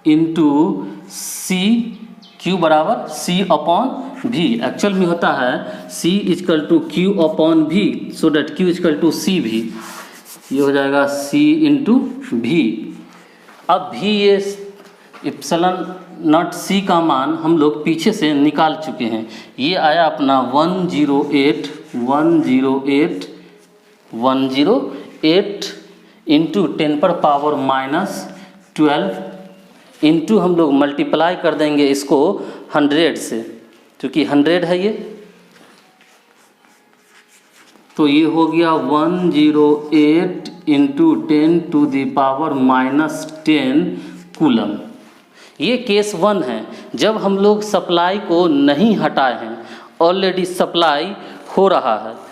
into C, Q बराबर C अपॉन V। एक्चुअल में होता है C equal to Q upon V, so that Q equal to C भी, ये हो जाएगा C इंटू V। अब भी ये एप्सिलॉन नॉट C का मान हम लोग पीछे से निकाल चुके हैं। ये आया अपना 108 इंटू 10 पर पावर -12 इंटू हम लोग मल्टीप्लाई कर देंगे इसको 100 से, क्योंकि 100 है ये, तो ये हो गया 108 into 10 to the power -10 coulomb. ये केस 1 है, जब हम लोग सप्लाई को नहीं हटाए हैं, ऑलरेडी सप्लाई हो रहा है।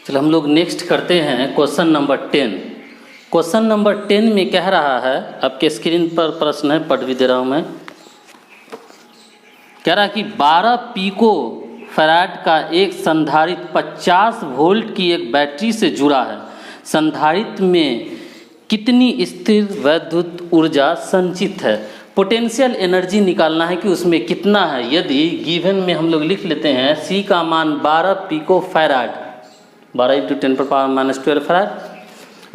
चलो हम लोग नेक्स्ट करते हैं क्वेश्चन नंबर 10। क्वेश्चन नंबर 10 में कह रहा है, आपके स्क्रीन पर प्रश्न है, पढ़ भी दे रहा हूँ मैं। कह रहा है कि 12 पिको फैराड का एक संधारित्र 50 वोल्ट की एक बैटरी से जुड़ा है। संधारित्र में कितनी स्थिर वैद्युत ऊर्जा संचित है। पोटेंशियल एनर्जी निकालना है कि उसमें कितना है। यदि गिवन में हम लोग लिख लेते हैं C का मान 12 पिको फैराड, 12 इंटू 10 पर पावर -12 फैराड,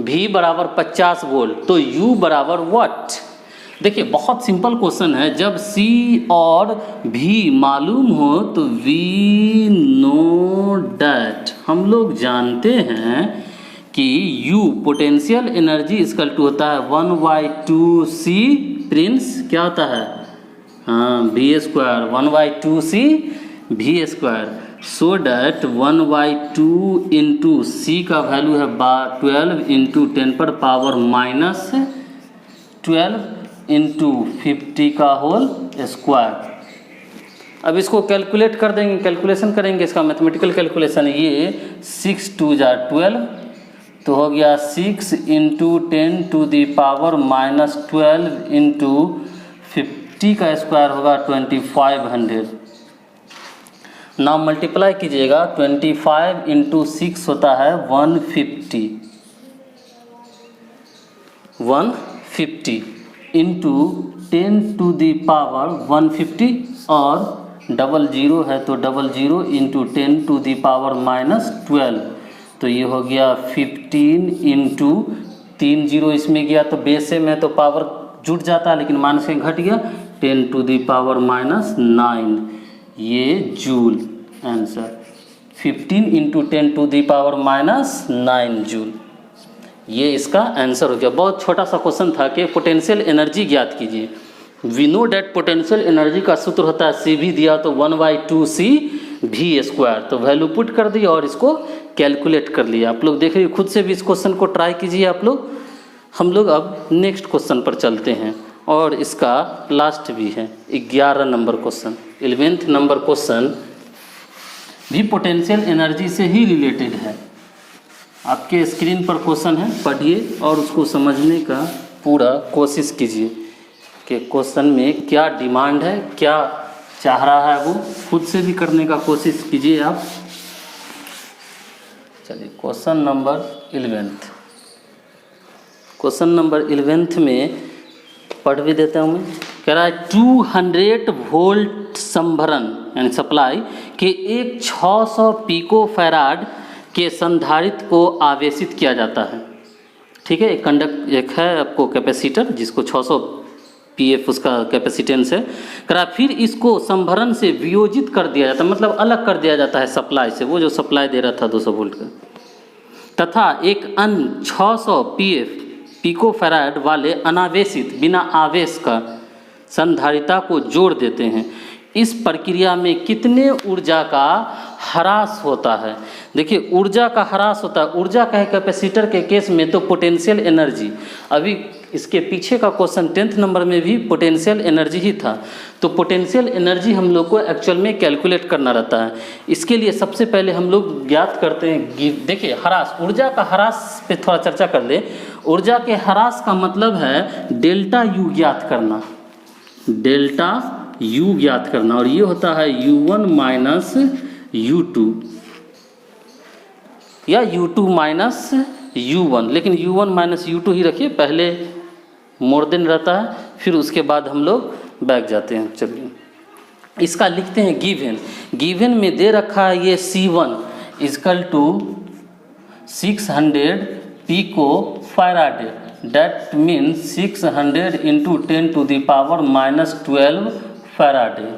V बराबर 50 वोल्ट, तो U बराबर वाट। देखिए बहुत सिंपल क्वेश्चन है, जब C और V मालूम हो तो V नो डैट, हम लोग जानते हैं कि U potential energy equal to होता है 1/2C प्रिंस, क्या होता है, हाँ V², 1/2C V², so that 1/2 into C का वैल्यू है 12 इंटू 10 पर पावर -12 इंटू 50 का होल स्क्वायर। अब इसको कैलकुलेट कर देंगे, कैलकुलेशन करेंगे इसका मैथमेटिकल कैलकुलेशन। ये 6 2 जा 12, तो हो गया 6 into 10 to the power -12 into 50 का स्क्वायर होगा 2500। नाउ मल्टीप्लाई कीजिएगा, 25 इंटू 6 होता है 150 इंटू 10 टू दी पावर 150 और 00 है तो 00 इंटू 10 टू दी पावर -12, तो ये हो गया 15 इंटू 3 0 इसमें गया तो बेस से में तो पावर जुट जाता है, लेकिन माइनस में घट गया, 10 टू दी पावर -9, ये joule answer. 15 into 10 to the power -9 joule, ये इसका आंसर हो गया। बहुत छोटा सा क्वेश्चन था कि पोटेंशियल एनर्जी ज्ञात कीजिए। We know that potential energy का सूत्र होता है CV दिया तो 1/2C V², तो वैल्यू पुट कर दिया और इसको कैलकुलेट कर लिया। आप लोग देख रहे खुद से भी इस क्वेश्चन को ट्राई कीजिए आप लोग। हम लोग अब नेक्स्ट क्वेश्चन पर चलते हैं और इसका लास्ट भी है 11 number question. 11th number question भी पोटेंशियल एनर्जी से ही रिलेटेड है। आपके स्क्रीन पर क्वेश्चन है, पढ़िए और उसको समझने का पूरा कोशिश कीजिए कि क्वेश्चन में क्या डिमांड है, क्या चाह रहा है, वो खुद से भी करने का कोशिश कीजिए आप। चलिए question number 11th, question number 11th में पढ़ भी देता हूँ मैं। कह रहा है 200 वोल्ट संभरण यानी सप्लाई के एक 600 पिको फैराड के संधारित्र को आवेशित किया जाता है। ठीक है, एक है आपको कैपेसिटर जिसको 600 PF उसका कैपेसिटेंस है। करा फिर इसको संभरण से वियोजित कर दिया जाता है, मतलब अलग कर दिया जाता है सप्लाई से, वो जो सप्लाई दे रहा था 200 वोल्ट का, तथा एक अन्य 600 PF पिको फैराड वाले अनावेशित बिना आवेश का संधारिता को जोड़ देते हैं। इस प्रक्रिया में कितने ऊर्जा का ह्रास होता है। देखिए ऊर्जा का ह्रास होता है, ऊर्जा का है कैपेसिटर के केस में तो पोटेंशियल एनर्जी, अभी इसके पीछे का क्वेश्चन 10th नंबर में भी पोटेंशियल एनर्जी ही था। तो पोटेंशियल एनर्जी हम लोग को एक्चुअल में कैलकुलेट करना रहता है। इसके लिए सबसे पहले हम लोग ज्ञात करते हैं, देखिए ह्रास, ऊर्जा का ह्रास पे थोड़ा चर्चा कर ले। ऊर्जा के ह्रास का मतलब है डेल्टा यू ज्ञात करना, डेल्टा यू ज्ञात करना, और ये होता है U1 माइनस U2 या U2 माइनस U1, लेकिन U1 माइनस U2 ही रखिए, पहले मोर देन रहता है फिर उसके बाद हम लोग बैक जाते हैं। चलिए इसका लिखते हैं गिवन। गिवन में दे रखा है ये C1 is equal to 600 pico faraday, that means 600 into 10 to the power minus 12 faraday.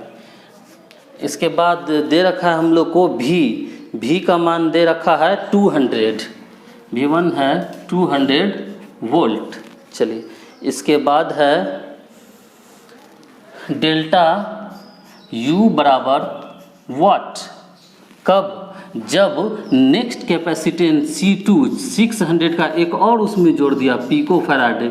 इसके बाद दे रखा है हम लोग को भी का मान दे रखा है 200, V1 है 200 वोल्ट। चलिए इसके बाद है डेल्टा U बराबर वाट, कब, जब नेक्स्ट कैपेसिटेंस C2 600 का एक और उसमें जोड़ दिया pico faraday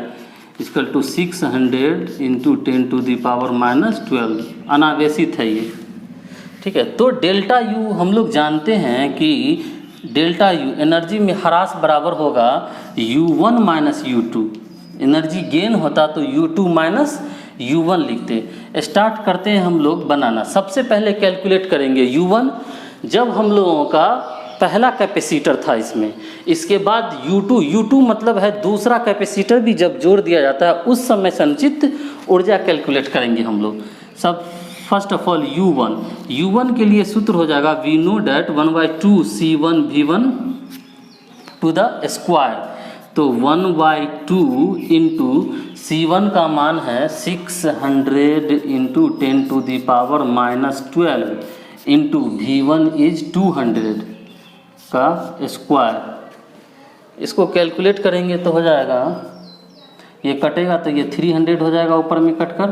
equal to 600 into 10 to the power minus 12, अनावेशित है ये, ठीक है। तो डेल्टा U हम लोग जानते हैं कि डेल्टा U एनर्जी में ह्रास बराबर होगा U1 minus U2, energy gain होता तो U2 माइनस U1 लिखते। स्टार्ट करते हैं हम लोग बनाना। सबसे पहले कैलकुलेट करेंगे U1, जब हम लोगों का पहला कैपेसिटर था इसमें, इसके बाद U2 मतलब है दूसरा कैपेसिटर भी जब जोड़ दिया जाता है उस समय संचित ऊर्जा कैलकुलेट करेंगे हम लोग। सब फर्स्ट ऑफ ऑल U1 के लिए सूत्र हो जाएगा we know that 1/2 C1 V1 to the square, तो 1/2 इंटू C1 का मान है 600 into 10 to the power minus 12 into V1 is 200 का स्क्वायर। इसको कैलकुलेट करेंगे तो हो जाएगा, ये कटेगा तो ये 300 हो जाएगा ऊपर में कटकर,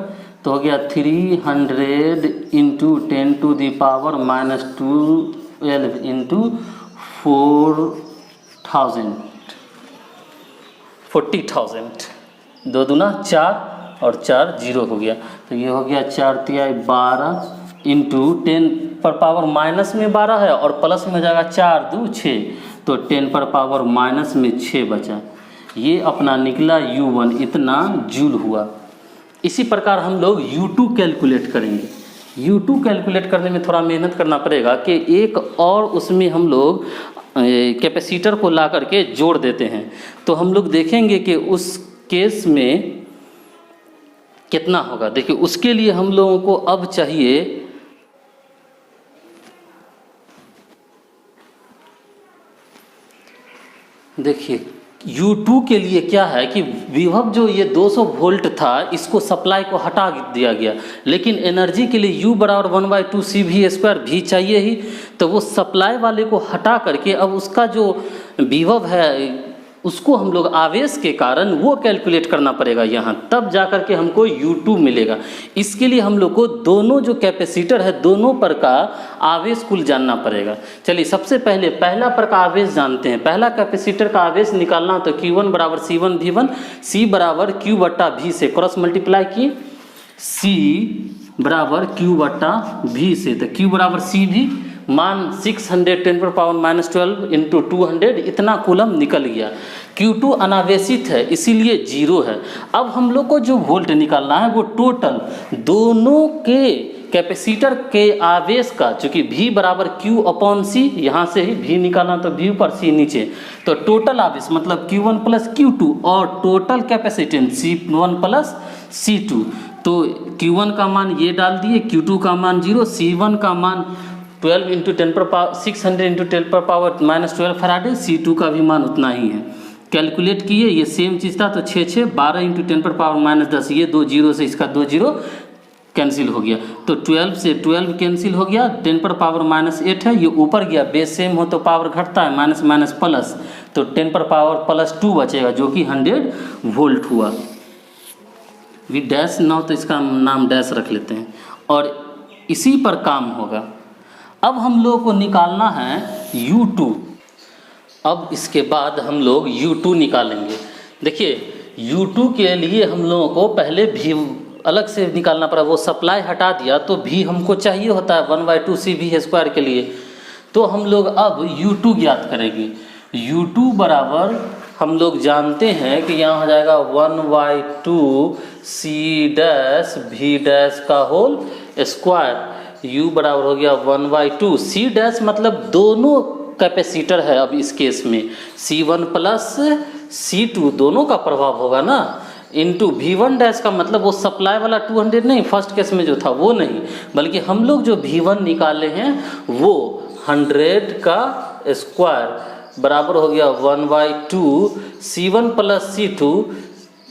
तो हो गया 300 into 10 to the power minus 12 into 40,000, 2 दूना 4 और 4 जीरो हो गया, तो ये हो गया 4 तिहाई 12 इंटू 10 पर पावर माइनस में 12 है और प्लस में हो जाएगा 4 2 6, तो 10 पर पावर माइनस में 6 बचा। ये अपना निकला U1 इतना जूल हुआ। इसी प्रकार हम लोग U2 कैलकुलेट करेंगे। U2 कैलकुलेट करने में थोड़ा मेहनत करना पड़ेगा कि एक और उसमें हम लोग कैपेसिटर को ला करके जोड़ देते हैं, तो हम लोग देखेंगे कि उस केस में कितना होगा। देखिए उसके लिए हम लोगों को अब चाहिए देखिए U2 के लिए क्या है कि विभव जो ये 200 वोल्ट था इसको सप्लाई को हटा दिया गया, लेकिन एनर्जी के लिए U बराबर 1/2 CV² भी चाहिए ही, तो वो सप्लाई वाले को हटा करके अब उसका जो विभव है उसको हम लोग आवेश के कारण वो कैलकुलेट करना पड़ेगा यहाँ, तब जा कर के हमको U2 मिलेगा। इसके लिए हम लोग को दोनों जो कैपेसिटर है दोनों पर का आवेश कुल जानना पड़ेगा। चलिए सबसे पहले पहला पर का आवेश जानते हैं। पहला कैपेसिटर का आवेश निकालना तो Q1 बराबर C1 V1, C बराबर Q बट्टा V से क्रॉस मल्टीप्लाई किए, C बराबर Q बट्टा V से, तो Q बराबर CV मान 600 10 पर पावर माइनस 12 इंटू 200 इतना कूलम निकल गया। Q2 अनावेशित है इसीलिए 0 है। अब हम लोग को जो वोल्ट निकालना है वो टोटल दोनों के कैपेसिटर के आवेश का, चूँकि V बराबर Q अपॉन C, यहाँ से ही V निकालना तो V ऊपर C नीचे, तो टोटल आवेश मतलब Q1 प्लस Q2 और total capacitance C1 plus C2, तो Q1 का मान ये डाल दिए, Q2 का मान 0, C1 का मान 12 इंटू 10 पर पावर 600 इंटू 10 पर पावर माइनस 12 फैराडे, C2 का भी मान उतना ही है। कैलकुलेट किए, ये सेम चीज़ था तो 6 12 इंटू 10 पर पावर माइनस 10, ये 2 जीरो से इसका 2 जीरो कैंसिल हो गया, तो 12 से 12 कैंसिल हो गया, 10 पर पावर माइनस 8 है, ये ऊपर गया, बेस सेम हो तो पावर घटता है, माइनस माइनस प्लस, तो 10 पर पावर प्लस 2 बचेगा जो कि 100 वोल्ट हुआ। वी डैश ना तो इसका नाम डैश रख लेते हैं और इसी पर काम होगा। अब हम लोगों को निकालना है U2। अब इसके बाद हम लोग U2 निकालेंगे। देखिए U2 के लिए हम लोगों को पहले भी अलग से निकालना पड़ा, वो सप्लाई हटा दिया तो भी हमको चाहिए होता है 1/2 CV² के लिए। तो हम लोग अब U2 ज्ञात करेंगे। U2 बराबर हम लोग जानते हैं कि यहाँ हो जाएगा 1/2 C' V' का होल स्क्वायर। U बराबर हो गया 1/2 C' मतलब दोनों कैपेसिटर है। अब इस केस में C1 प्लस C2 दोनों का प्रभाव होगा ना, इंटू V1' का मतलब वो सप्लाई वाला 200 नहीं, फर्स्ट केस में जो था वो नहीं, बल्कि हम लोग जो V1 निकाले हैं वो 100 का स्क्वायर बराबर हो गया 1/2 C1 plus C2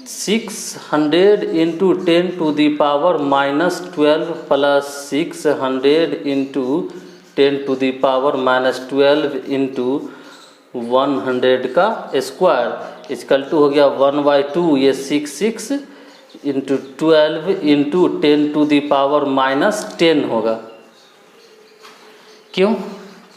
600 into 10⁻⁻12 plus 600 into 10⁻⁻12 into 100 का स्क्वायर इक्वल टू हो गया 1/2 ये 6 इंटू 12 इंटू 10⁻⁻10 होगा। क्यों?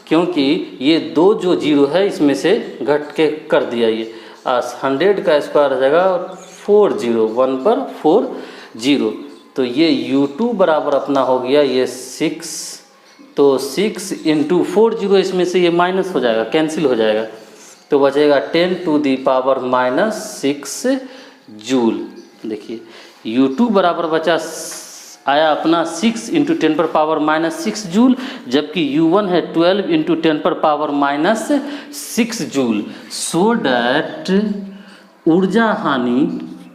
क्योंकि ये दो जो जीरो है इसमें से घट के कर दिया, ये 100 का स्क्वायर हो जाएगा 40 1 पर 40, तो ये U2 बराबर अपना हो गया ये 6, तो 6 इंटू 40 इसमें से ये माइनस हो जाएगा, कैंसिल हो जाएगा, तो बचेगा 10⁻⁻6 जूल। देखिए U2 बराबर बचा आया अपना 6 इंटू 10⁻⁻6 जूल, जबकि U1 है 12 इंटू 10⁻⁻6 जूल। सो डैट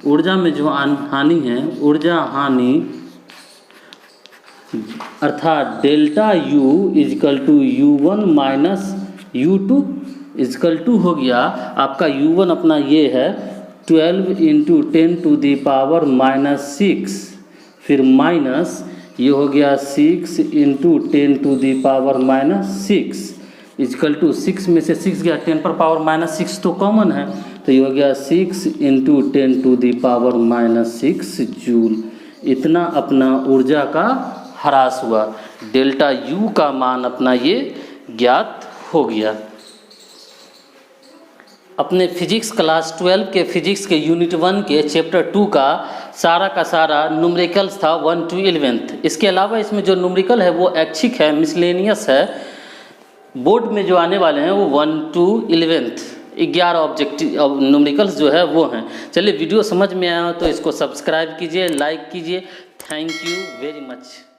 ऊर्जा में जो हानि है, ऊर्जा हानि अर्थात delta U is equal to U1 minus U2 is equal to हो गया आपका U1 अपना ये है 12 इंटू 10⁻⁻6, फिर माइनस ये हो गया 6 इंटू 10⁻⁻6 इजकल टू 6 में से 6 गया 10⁻⁻6 तो कॉमन है, तो ये हो गया 6 इंटू 10⁻⁻6 जूल। इतना अपना ऊर्जा का ह्रास हुआ, डेल्टा U का मान अपना ये ज्ञात हो गया। अपने फिजिक्स क्लास 12 के फिजिक्स के यूनिट 1 के चैप्टर 2 का सारा न्यूमेरिकल्स था 1 to 11। इसके अलावा इसमें जो न्यूमेरिकल है वो ऐच्छिक है, मिसलेनियस है, बोर्ड में जो आने वाले हैं वो 1 to 11 11 ऑब्जेक्टिव न्यूमेरिकल्स जो है वो हैं। चलिए वीडियो समझ में आया हो तो इसको सब्सक्राइब कीजिए, लाइक कीजिए। Thank you very much.